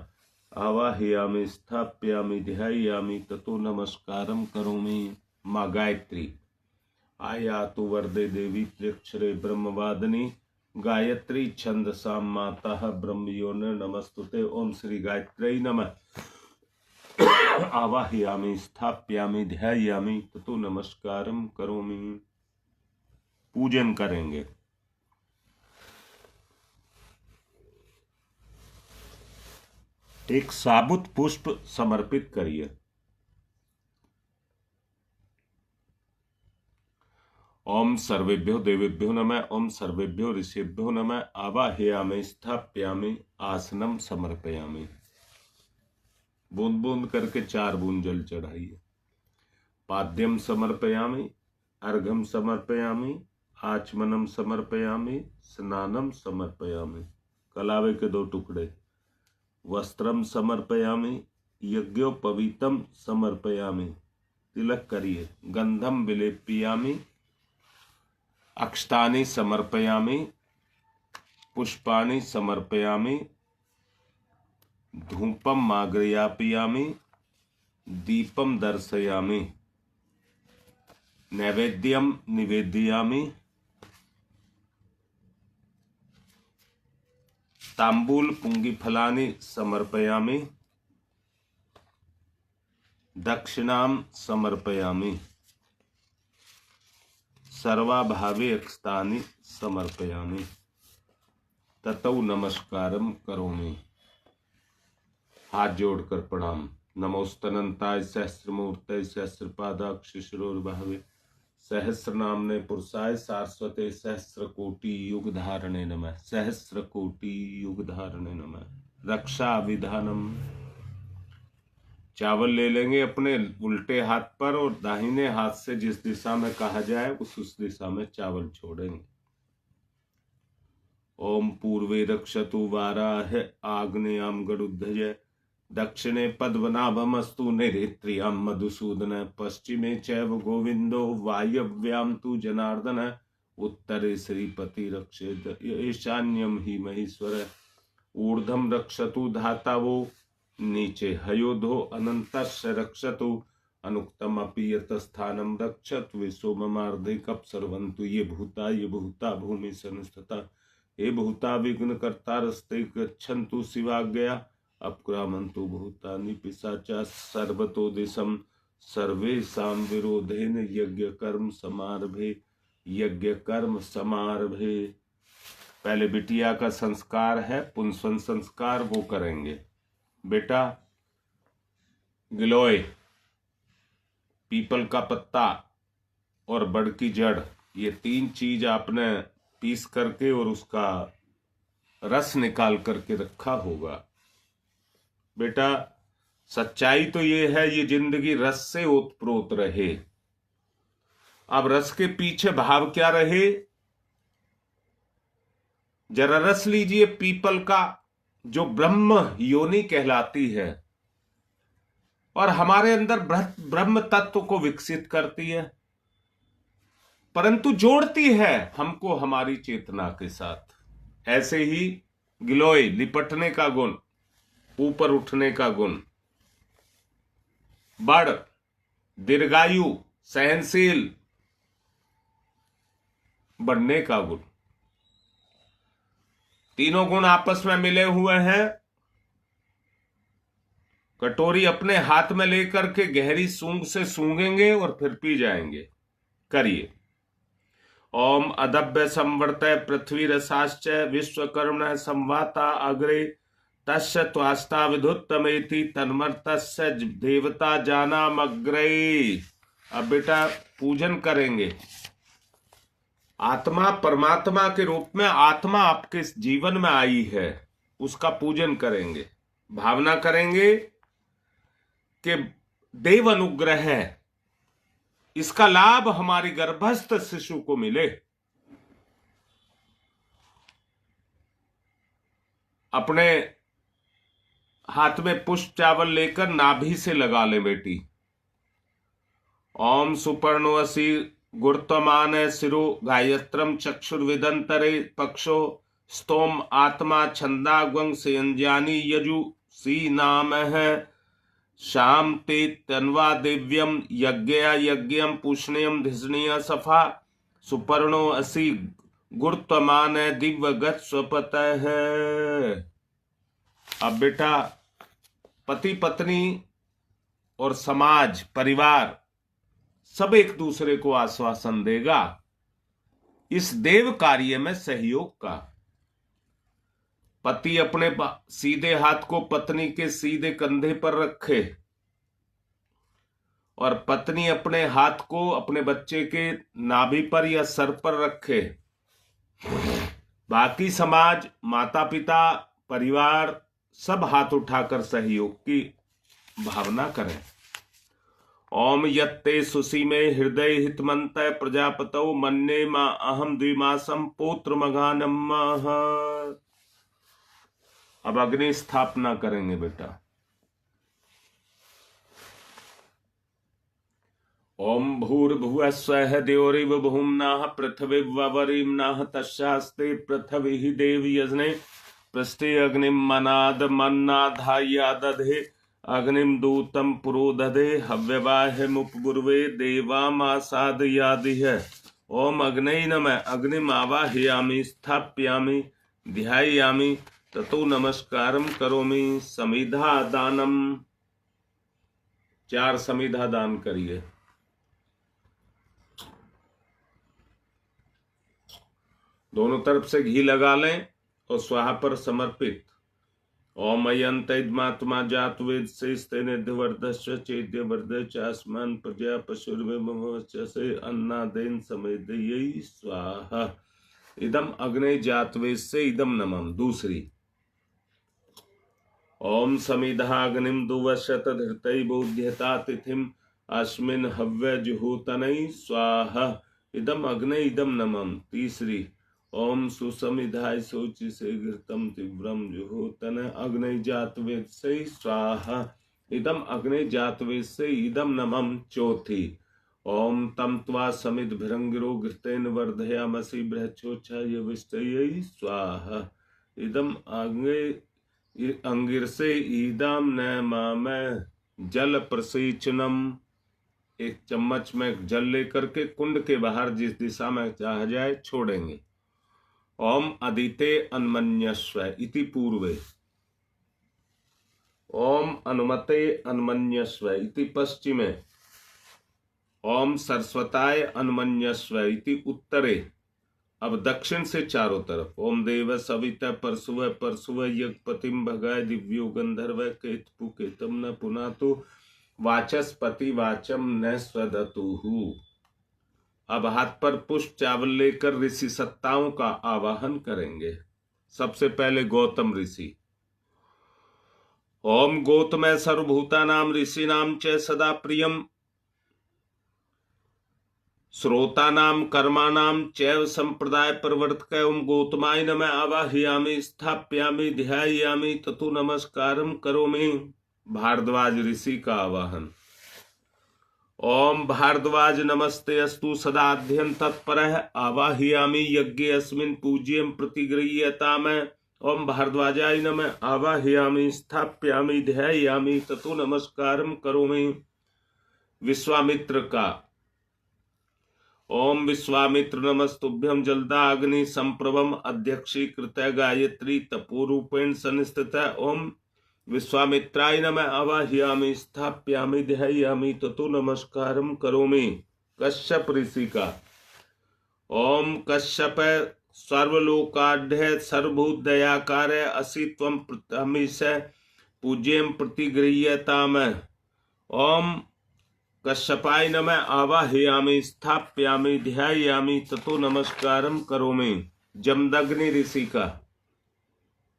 आवाहयामि स्थापयामि ध्यायामि ततो नमस्कारं करोमि। माँ गायत्री आयातु वरदे देवी त्र्यक्षरे ब्रह्मवादिनी गायत्री छंदसां माता ब्रह्मयोनि नमस्तुते। ओम श्री गायत्री नमः। आवाहयामि स्थापयामि ध्यायामि ततो नमस्कारं करोमि। पूजन करेंगे। एक साबुत पुष्प समर्पित करिए। ओम सर्वेभ्यो देवेभ्यो नमः। ओम सर्वेभ्यो ऋषिभ्यो नमः। आवाहयामि स्थापयामि आसनम समर्पयामि। बूंद बूंद करके 4 बूंद जल चढ़ाइए। पाद्यम समर्पयामि, अर्घम समर्पयामि, आचमनम समर्पयामि, स्नानम समर्पयामि। कलावे के 2 टुकड़े। वस्त्रम समर्पयामि, यज्ञोपवीतम समर्पयामि। तिलक करिए। गंधम विलेपयामि, अक्षतानि समर्पयामि, पुष्पाणि समर्पयामि, धूपम माग्रयापयामि, दीपम दर्शयामि, नैवेद्यम निवेदयामि, तांबूल पुंगिफलानि समर्पयामि, दक्षिणां समर्पयामि, सर्वाभावे अक्षतानि समर्पयामि। ततौ नमस्कारम करोमि। हाथ जोड़कर प्रणाम। नमोस्तनंताय सहस्रमूर्तये सहस्रपादाक्ष शिरोर्भावे सहस्रनाम्ने पुरुषाय सारस्वते सहस्रकोटि युग धारणे नमः। सहस्रकोटि युग धारणे नमः। रक्षा विधानम। चावल ले लेंगे अपने उल्टे हाथ पर और दाहिने हाथ से जिस दिशा में कहा जाए उस दिशा में चावल छोड़ेंगे। ओम पूर्वे रक्षतु वाराह आग्नेयाम गरुध्वज दक्षिणे पद्मनाभमस्तु नैऋत्यां मधुसूदन पश्चिमे चैव गोविंदो वायव्यां तु जनार्दन उत्तरे श्रीपति रक्षेत ईशान्यम ही महेश्वर ऊर्ध्वं रक्षतु धातावो नीचे हयोधो अनन्तस्य रक्षतु अनुक्तम अपि यतस्थानं रक्षत विश्वमर्धिकप्सर्वन्तु ये भूता भूमि संस्थिता हे भूता विघ्न कर्ता रस्ते गच्छन्तु शिवाज्ञया अपक्रामन्तु भूतानि पिशाचा सर्वतो दिशं सर्वेषां विरोधेन यज्ञ कर्म समारभे। पहले बिटिया का संस्कार है, पुंसवन संस्कार, वो करेंगे। बेटा गिलोय, पीपल का पत्ता और बड़ की जड़, ये 3 चीज आपने पीस करके और उसका रस निकाल करके रखा होगा। बेटा सच्चाई तो ये है, ये जिंदगी रस से ओतप्रोत रहे। अब रस के पीछे भाव क्या रहे, जरा रस लीजिए पीपल का, जो ब्रह्म योनि कहलाती है और हमारे अंदर ब्रह्म तत्व को विकसित करती है, परंतु जोड़ती है हमको हमारी चेतना के साथ। ऐसे ही गिलोय, लिपटने का गुण, ऊपर उठने का गुण, बड़, दीर्घायु, सहनशील बनने का गुण, तीनों गुण आपस में मिले हुए हैं। कटोरी अपने हाथ में लेकर के गहरी सूंघ से सूंघेंगे और फिर पी जाएंगे। करिए। ओम अदभ्य संवर्तय पृथ्वी रसाश्च विश्वकर्मण संवाता अग्रे तस्य त्वास्ता विधुत्तमेति तन्मर्तस्य देवता जानामग्रे। अब बेटा पूजन करेंगे। आत्मा परमात्मा के रूप में आत्मा आपके जीवन में आई है, उसका पूजन करेंगे। भावना करेंगे कि देव अनुग्रह है, इसका लाभ हमारी गर्भस्थ शिशु को मिले। अपने हाथ में पुष्प चावल लेकर नाभि से लगा ले बेटी। ओम सुपर्णोऽसि गुरुत्वमान शिरो गायत्रम चक्षुर्विदंतरे पक्षो स्तोम आत्मा छंदाग्वं सेयंजानी यजुषी नाम है शाम ते तन्वा दिव्यम यज्ञया यज्ञम पूषणीयम धिषणीय सफा सुपर्णो असि गुरुत्वमान दिव्यगत स्वपत है। अब बेटा पति पत्नी और समाज परिवार सब एक दूसरे को आश्वासन देगा इस देव कार्य में सहयोग का। पति अपने सीधे हाथ को पत्नी के सीधे कंधे पर रखे और पत्नी अपने हाथ को अपने बच्चे के नाभि पर या सर पर रखे। बाकी समाज माता पिता परिवार सब हाथ उठाकर सहयोग की भावना करें। ओम यत्ते सुसीमे हृदय हितमंत प्रजापतौ मन्ये मा अहम द्विमासम पुत्र मघानम। अब अग्नि स्थापना करेंगे बेटा। ओम भूर्भुवः स्वः द्यौरिव भूम्नाः पृथिवीवरीम्नाः तस्यास्ते पृथिवी देवी यजने पृष्ठे अग्निम मनाद मन्नाधाया दधे अग्निम दूतम पुरोदधे हव्यवाहमुपगुर्वे देवामासादयादिह। ओम अग्नये नमः। अग्निम आवाहयामि स्थापयामि ध्यायामि ततो नमस्कारम करोमि। समिधा दानम। 4 समिधा दान करिए। दोनों तरफ से घी लगा लें और स्वाहा पर समर्पित। ओम अयंतमात्मा जात वेद से स्तेनेध्यवर्धस्य चेद्यवर्ध चास्मान प्रजा पशुर्वसे अन्नादेन समेदयी स्वाहा। इदम अग्ने जातवेद से इदम नमम। दूसरी ओम समिधाग्निम दुवशत धृतै बोध्यता तिथिम अस्मिन् हव्य जुहूतनै स्वाहा। इदम अग्ने इदम नमम। तीसरी ओम सुसमिधाय शोचि से घृतम तीव्रम जुहोतन अग्नि जातवेद से स्वाहा। इदम अग्नि जातवेद से इदम नमम। चौथी ओम तम त्वा समित भिरंगिरो घृतेन वर्धयामसि बृहच्छोच्छाय विष्टयै स्वाहा। इदम अंगिर से ईदम न माम जल प्रसेचनम। 1 चम्मच में जल लेकर के कुंड के बाहर जिस दिशा में चाह जाए छोड़ेंगे। ओम अदिते अन्मन्यस्व इति पूर्वे। ओम अनुमते अन्मन्यस्व इति पश्चिमे। ओम सरस्वताय अन्मन्यस्व इति उत्तरे। अब दक्षिण से चारों तरफ। ओम देव सविता परशुव परशुव यज्ञपतिम भगाय दिव्यो गंधर्व केतु केतम न पुनातु वाचस्पति वाचम न स्वदतुहु। अब हाथ पर पुष्प चावल लेकर ऋषि सत्ताओं का आवाहन करेंगे। सबसे पहले गौतम ऋषि। ओम गौतम सर्वभूतानां ऋषीणां च सदा प्रियम श्रोतानां कर्माणां चैव संप्रदाय प्रवर्तक। ओम गौतमाय नमः। आवाहयामि स्थापयामि ध्यायामि ततो नमस्कारम करोमि। भारद्वाज ऋषि का आवाहन। ओम भारद्वाज नमस्ते अस्तु सदाध्यन तत्परः आवाहयामि यज्ञे अस्मिन् पूज्यं प्रतिगृह्यताम। ओम भारद्वाजाय नमः। आवाहयामि स्थापयामि ध्यायामि ततो नमस्कारम करोमि। विश्वामित्र का। ओम विश्वामित्र नमस्तुभ्यं जलदाग्नि संप्रभम अध्यक्षीकृत गायत्री तपोरूपेण संस्थित। ओम विश्वामित्राय नमः। आवाहयामि स्थापयामि ध्यायामि ततो नमस्कारम करोमि। कश्यप ऋषि का। ओम कश्यप सर्वलोकाढ्य सर्वभूत दयाकार असि त्वं प्रथमिश पूज्यं प्रतिगृह्यताम। ओम कश्यपाय नमः। आवाहयामि स्थापयामि ध्यायामि ततो नमस्कारम करोमि। जमदग्नि ऋषि का।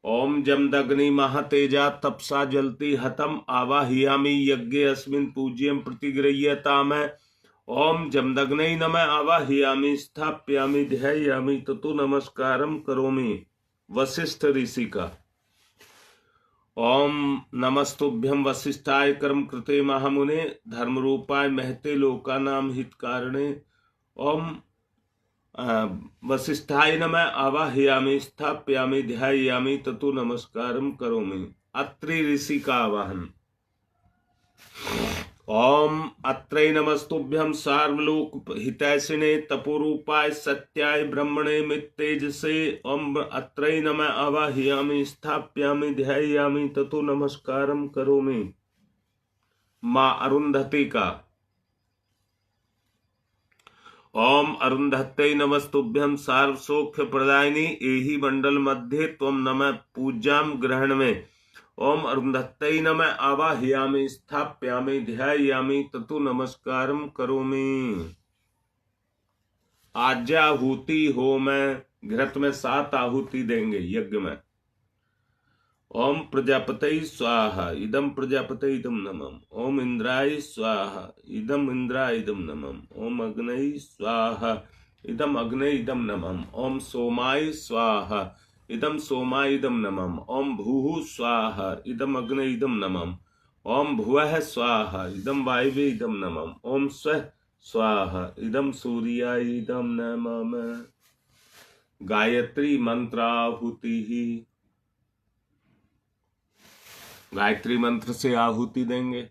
ओम जमदग्नि महातेजा तपसा जलति हतम आवाहयामि यज्ञे अस्मिन् पूज्यं प्रतिगृह्यताम। ओम जमदग्नै नमः आवाहयामि स्थापयामि ध्यायामि ततो नमस्कारम करोमि। वशिष्ठ ऋषि का। ओम नमस्तुभ्यं वसिष्ठाय कर्म कृते महामुने धर्मरूपाय महते लोकानां हितकारणे। ओम वसिष्ठाय नमः आवाहयामि स्थापयामि ध्यायामि ततो नमस्कारम करोमि। अत्रि ऋषि का आवाहन। ओम अत्रै नमस्तुभ्यं सार्वलोक हितैषिणे तपोरूपाय सत्याय ब्रह्मणे मित्तेजसे। ओम अत्रै नमः आवाहयामि स्थापयामि ध्यायामि ततो नमस्कारम करोमि। मां अरुंधति का। ओम अरुंधत्यै नमस्तुभ्यं सार्वसौख्य प्रदायिनी एहि मंडल मध्ये त्वं नमः पूज्यां ग्रहण में। ओम अरुंधत्यै नमः आवाहयामि स्थापयामि ध्यायामि ततो नमस्कारम करोमि। आज्याहुति होम घृत में 7 आहुति देंगे यज्ञ में। ओम प्रजापतये स्वाहा इदम प्रजापतये इदम नमः। ओम इंद्राय स्वाहा इदम इंद्राय इदम नमः। ओम अग्नये स्वाहा इदम अग्नये इदम नमः। ओम सोमाय स्वाहा इदम सोमाय इदम नमः। ओम भूः स्वाहा इदम अग्नये इदम नमः। ओम भुवः स्वाहा इदम वायवे इदम नमः। ओम स्वः स्वाहा इदम सूर्याय इदम नमः। गायत्री मंत्राहुति। गायत्री मंत्र से आहुति देंगे।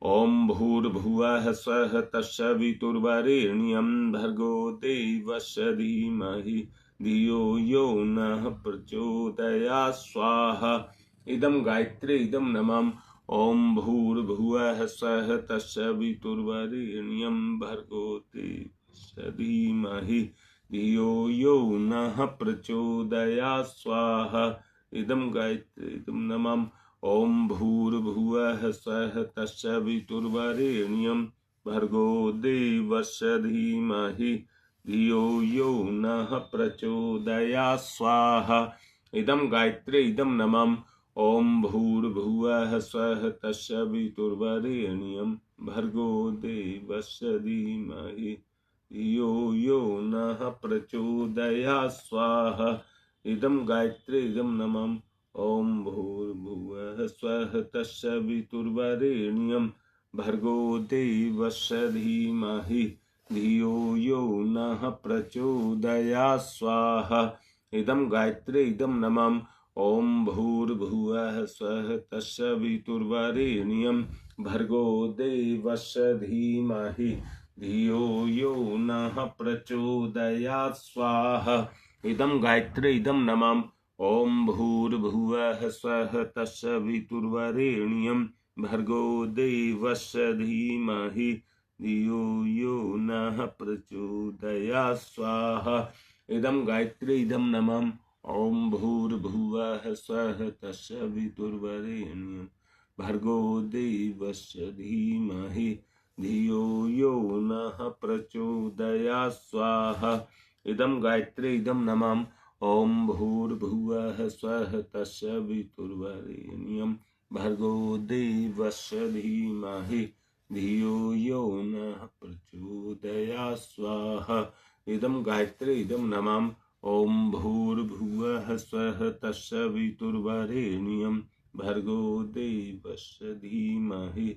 ओम भूर्भुवः स्वः तत्सवितुर्वरेण्यं भर्गो देवस्य धीमहि धियो यो नः प्रचोदयात् स्वाहा। इदम गायत्री इदम नमः। ओम भूर्भुवः स्वः तत्सवितुर्वरेण्यं भर्गो देवस्य धीमहि धियो यो नः प्रचोदयात् स्वाहा। इदम गायत्री इदम नमः। ओम भूर्भुवः स्वः तत्सवितुर्वरेण्यं भर्गो देवस्य धीमहि धियो यो नः प्रचोदयात् स्वाहा। इदम गायत्री इदम नमः। ओम भूर्भुवः स्वः तत्सवितुर्वरेण्यं भर्गो देवस्य धीमहि धियो यो नः प्रचोदयात् स्वाहा। इदम गायत्री इदम नमः। ओम भूर्भुवः स्वः तत्सवितुर्वरेण्यं भर्गो देवस्य धीमहि धियो यो नः प्रचोदयात् स्वाहा। इदम गायत्री इदम नमः। ओम भूर्भुवः स्वः तत्सवितुर्वरेण्यं भर्गो देवस्य धीमहि धियो यो नः प्रचोदयात् स्वाहा। इदम गायत्री इदम नमः। ओम भूर्भुवः स्वः तत्सवितुर्वरेण्यं भर्गो देवस्य धीमहि धियो यो नः प्रचोदयात् स्वाहा। इदम गायत्री इदम नमः। ओम भूर्भुवः स्वः तत्सवितुर्वरेण्यं भर्गो देवस्य धीमहि धियो यो नः प्रचोदयात् स्वाहा। इदम गायत्री इदम नमः। ओम भूर्भुवः स्वः तत्सवितुर्वरेण्यं भर्गो देवस्य धीमहि धियो यो नः प्रचोदयात् स्वाहा। इदम गायत्री इदम नमः। ओम भूर्भुवः स्वः तत्सवितुर्वरेण्यं भर्गो देवस्य धीमहि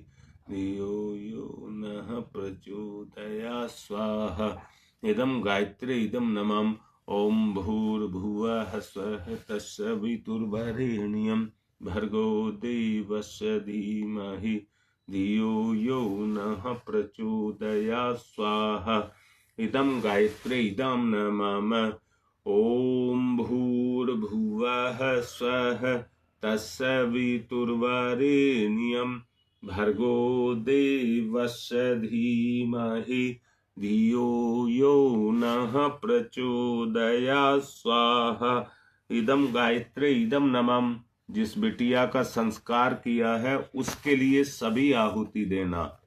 धियो यो नः प्रचोदयात् स्वाहा। इदम गायत्री इदम नमः। ओम भूर्भुवः स्वः तत्सवितुर्वरेण्यं भर्गो देवस्य धीमहि धियो यो नः प्रचोदयात् स्वाहा। इदम गायत्री इदम नमः। ओम भूर्भुवः स्वः तत्सवितुर्वरेण्यं भर्गो देवस्य धीमहि धियो यो नः प्रचोदयात् स्वाहा। इदम गायत्री इदम नमः। जिस बिटिया का संस्कार किया है उसके लिए सभी आहुति देना,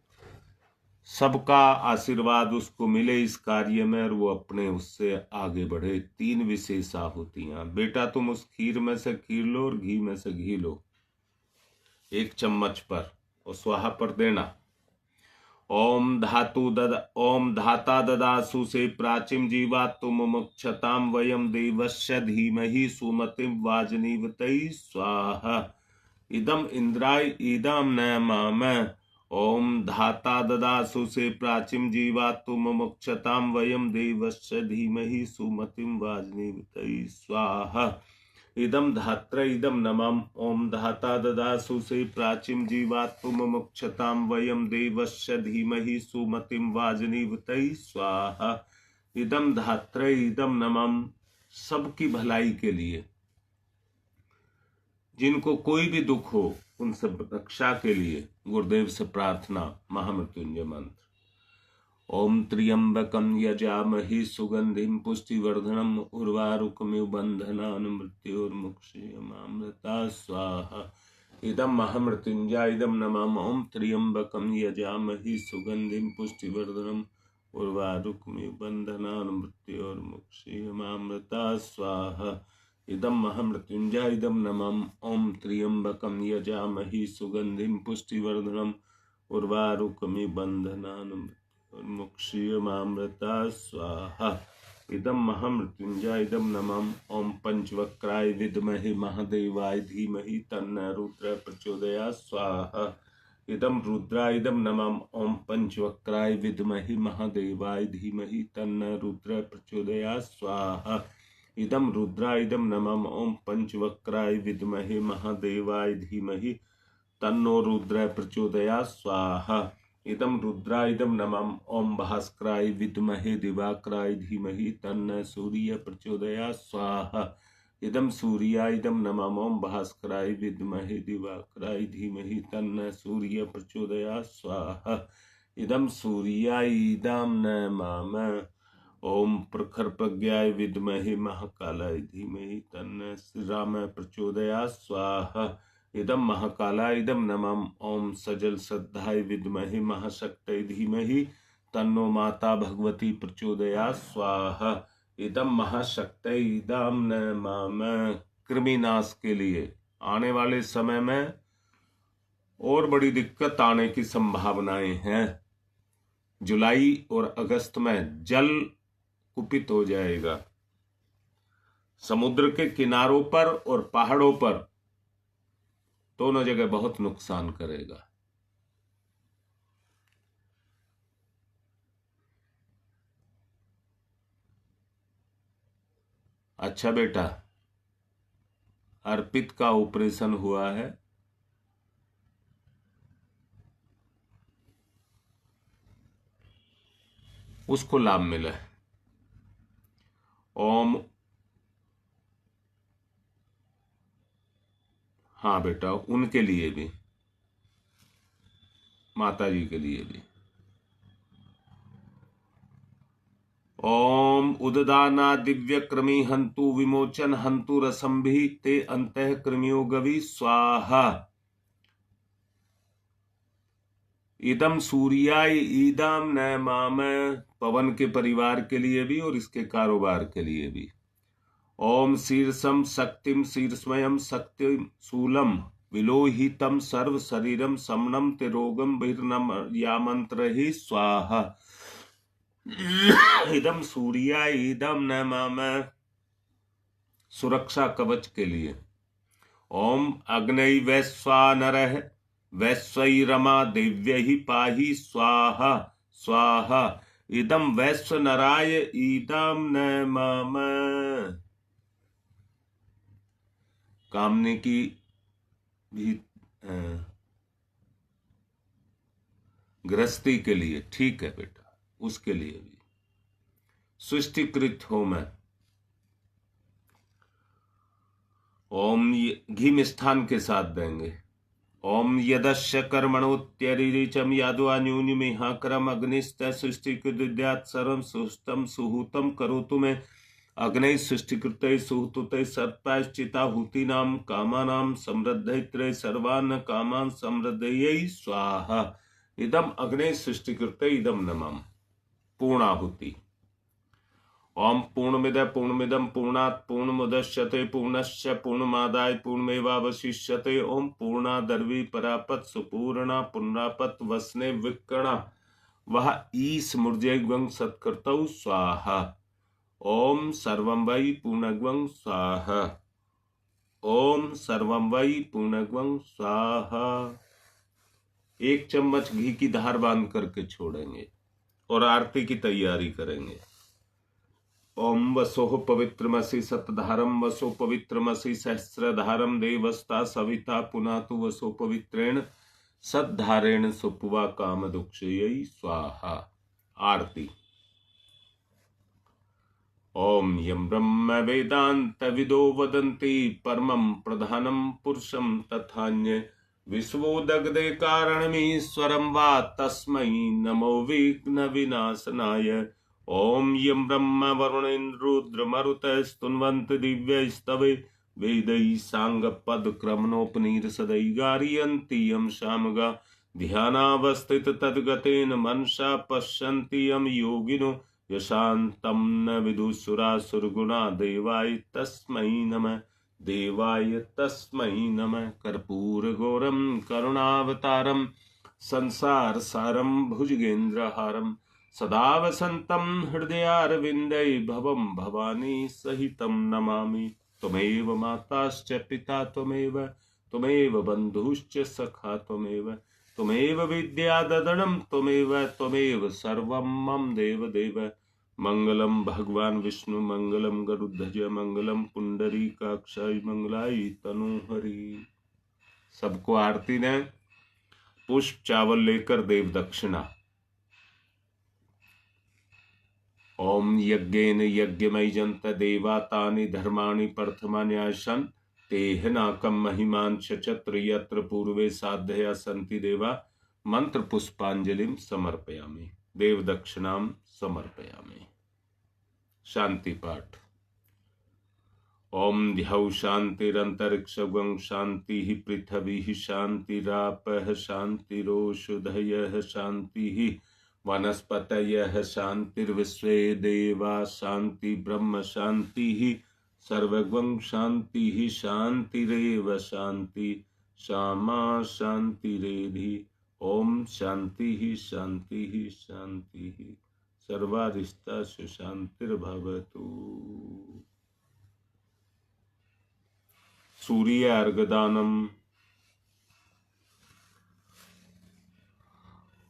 सबका आशीर्वाद उसको मिले इस कार्य में और वो अपने उससे आगे बढ़े। 3 विशेष आहुतियां। बेटा तुम उस खीर में से खीर लो और घी में से घी लो 1 चम्मच पर और स्वाहा पर देना। ओम धाता ददासु से प्राचीम जीवातु मुमुक्षताम वयम देवस्य धीमहि सुमतिम वाजनीवतै स्वाहा। इदम इंद्राय इदम न माम। ओम धाता ददासु से प्राचीम जीवातु मुमुक्षताम वयम देवस्य धीमहि सुमतिम वाजनीवतै स्वाहा। इदम धात्र इदम नमम। ओम धाता ददासु से प्राचीम जीवात्म मुमुक्षताम वयम देवस्य धीमहि सुमतिम वाजनीवतै स्वाहा। इदम धात्र इदम नमम। सबकी भलाई के लिए, जिनको कोई भी दुख हो उन सब रक्षा के लिए गुरुदेव से प्रार्थना। महामृत्युंजय मंत्र। ओम त्र्यंबकं यजामहि सुगंधिं पुष्टिवर्धनम् उर्वारुकमिव बन्धनान् मृत्योर्मुक्षीयमामृता स्वाहा। इदं महामृत्युंजय इदं नमः। ओम त्र्यंबकं यजामहि सुगंधिं पुष्टिवर्धनम् उर्वारुकमिव बन्धनान् मृत्योर्मुक्षीयमामृता स्वाहा। इदं महामृत्युंजय इदं नमः। ओम त्र्यंबकं यजामहि सुगंधिं पुष्टिवर्धनम् उर्वारुकमिव बन्धनान् मुक्षीयमामृता स्वाहा। इदम महामृत्युंजय इदम नमः। ओम पंचवक्राय विद्महे महादेवाय धीमहि तन्नः रुद्रः प्रचोदयात् स्वाहा। इदम रुद्राय इदम नमः। ओम पंचवक्राय विद्महे महादेवाय धीमहि तन्नः रुद्रः प्रचोदयात् स्वाहा। इदम रुद्राय इदम नमः। ओम पंचवक्राय विद्महे महादेवाय धीमहि तन्नो रुद्रः प्रचोदयात् स्वाहा। इदम रुद्राय इदम नमः। ओम भास्कराय विद्महे दिवाकराय धीमहि तन्नः सूर्यः प्रचोदयात् स्वाहा। इदम सूर्याय इदम नमः। ओम भास्कराय विद्महे दिवाकराय धीमहि तन्नः सूर्यः प्रचोदयात् स्वाहा। इदम सूर्याय इदम नमः। ओम प्रखर प्रज्ञाय विद्महे महाकालाय धीमहि तन्नः श्रीरामः प्रचोदयात् स्वाहा। इदम महाकालाय इदम नमः। ओम सजल श्रद्धाय विद्महे महाशक्तये धीमहि तन्नो माता भगवती प्रचोदयात् स्वाहा। इदम महाशक्तये इदम नमः। कृमिनाश के लिए आने वाले समय में और बड़ी दिक्कत आने की संभावनाएं हैं। जुलाई और अगस्त में जल कुपित हो जाएगा। समुद्र के किनारों पर और पहाड़ों पर दोनों जगह बहुत नुकसान करेगा। अच्छा बेटा, अर्पित का ऑपरेशन हुआ है। उसको लाभ मिला है। ओम, हाँ बेटा, उनके लिए भी, माता जी के लिए भी। ओम उददाना दिव्य कृमि हंतु विमोचन हंतु रसंभि ते अंतः कृमियो गवि स्वाहा। इदम सूर्याय इदम न माम। पवन के परिवार के लिए भी और इसके कारोबार के लिए भी। ओम शीर्षम शक्तिम शीर्षमयम शक्ति शूलम विलोहितम सर्व शरीरम समनम तिरोगम बहिर्नम यामंत्र ही स्वाहा। इदम सूर्याय इदम न माम। सुरक्षा कवच के लिए। ओम अग्नय वैश्वानरः वैश्वैरमा देव्यहि पाहि स्वाहा स्वाहा। इदम वैश्वनराय इदम न माम। कामने की भी गृहस्थी के लिए ठीक है बेटा, उसके लिए भी सृष्टिकृत हो मैं। ओम घी मिष्ठान के साथ देंगे। ओम यदस्य कर्मणोत्यरिचम यादवा न्यूनमिहाकरम अग्निस्त सृष्टिकृद्यात् सर्वं सुष्टम सुहूतम करोतु मे। अग्नि सृष्टिकृत सुहूत सर्पाश्चिताहुतीनां कामानां समृद्धये सर्वान् कामान् समृद्धये स्वाहा। इदम अग्नि सृष्टिकृत इदम नमः। पूर्णाहुति। ओम पूर्णमिद पूर्णमिदम पूर्णात् पूर्णमुदच्यते पूर्णस्य पूर्णमादाय पूर्णमेवावशिष्यते। ओम पूर्णा दर्वी परापत सुपूर्णा पुनरापत वसने विकर्णा वह ईस्मृजयग्वं सत्कृतौ स्वाहा। ओम सर्वं वै पूर्णग्वं स्वाहा। ओम सर्वं वै पूर्णग्वं स्वाहा। 1 चम्मच घी की धार बांध करके छोड़ेंगे और आरती की तैयारी करेंगे। ओम वसोः पवित्रमसि सतधारम वसो पवित्रमसि सहस्रधारम देवस्ता सविता पुनातु वसो पवित्रेण सद्धारेण सुपुवा काम दुक्षयै स्वाहा। आरती। ओम यं ब्रह्म वेदांत विदो वदन्ति परमं प्रधानं पुरुषं तथान्य विश्वोदग्धे कारणमीश्वरं वा तस्मै नमो विघ्न विनाशनाय। ओम यं ब्रह्म वरुणेन्द्रुद्र मरुतस्तुन्वन्ति दिव्यैस्तवे वेदै सांगपदक्रमणोपनिषदै गारयन्ति यं सामगा ध्यानावस्थित तद्गतेन मनसा पश्यन्ति यं योगिनो यशान्तं न विदुषुरासुरगुणा देवाय तस्मै नमः। देवाय तस्मै नमः। कर्पूरगौरं करुणावतारं संसारसारं भुजगेन्द्रहारं सदा वसन्तं हृदयारविन्दे भवं भवानी सहितं नमामि। त्वमेव माताश्च पिता त्वमेव बन्धुश्च सखा त्वमेव विद्याददनं त्वमेव सर्वं मम देवदेव। मंगलम भगवान विष्णु मंगलम गरुध्वज मंगलम पुंडरीकाक्षाय मंगलाय तनोहरि। सबको आरती दें। पुष्प चावल लेकर देव दक्षिणा। ओम यज्ञेन यज्ञमयजन्त देवा तानि धर्माणि प्रथमान्यासन् तेह नाकं महिमांश चत्र यत्र पूर्वे साधया सन्ति देवा। मंत्र पुष्पांजलिं समर्पयामि। देव दक्षिणां समर्पयामि। शांति पाठ। ओम ध्यौ शांतिरंतरिक्षगं शांति पृथ्वी शांतिरापः शांतिरोषधयः शांति वनस्पतयः शांतिर्विश्वे देवा शांति ब्रह्म शांति सर्वगं शांति शांतिरेव शांति श्यामा शांतिरेधि। ओम शांति शांति शांति सर्वारिष्टा सुशांतिर्भवतु। सूर्य अर्घदानम्।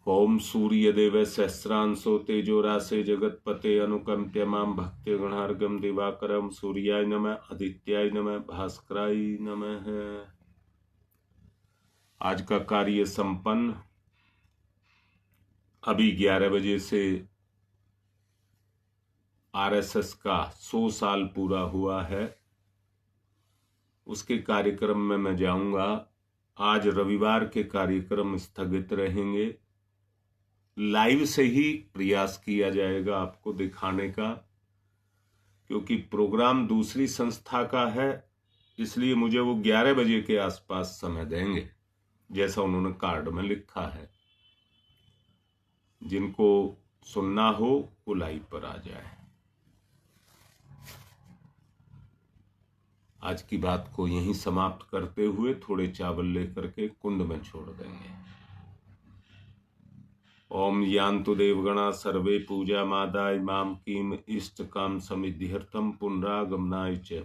ओम सूर्यदेव सहस्रांशो तेजोरासे जगतपते अनुकंप्य मां भक्त्य गणार्घम दिवाकरम सूर्याय नमः आदित्याय नमः भास्कराय नमः। आज का कार्य संपन्न। अभी 11 बजे से आरएसएस का 100 साल पूरा हुआ है। उसके कार्यक्रम में मैं जाऊंगा। आज रविवार के कार्यक्रम स्थगित रहेंगे। लाइव से ही प्रयास किया जाएगा आपको दिखाने का, क्योंकि प्रोग्राम दूसरी संस्था का है, इसलिए मुझे वो 11 बजे के आसपास समय देंगे, जैसा उन्होंने कार्ड में लिखा है। जिनको सुनना हो वो लाइव पर आ जाए। आज की बात को यहीं समाप्त करते हुए थोड़े चावल लेकर के कुंड में छोड़ देंगे। ओम यान्तु देवगणा सर्वे पूजा मादाय माम कीम इष्ट काम समिध्यर्थम पुनरागमनाय च।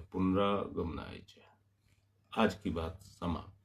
आज की बात समाप्त।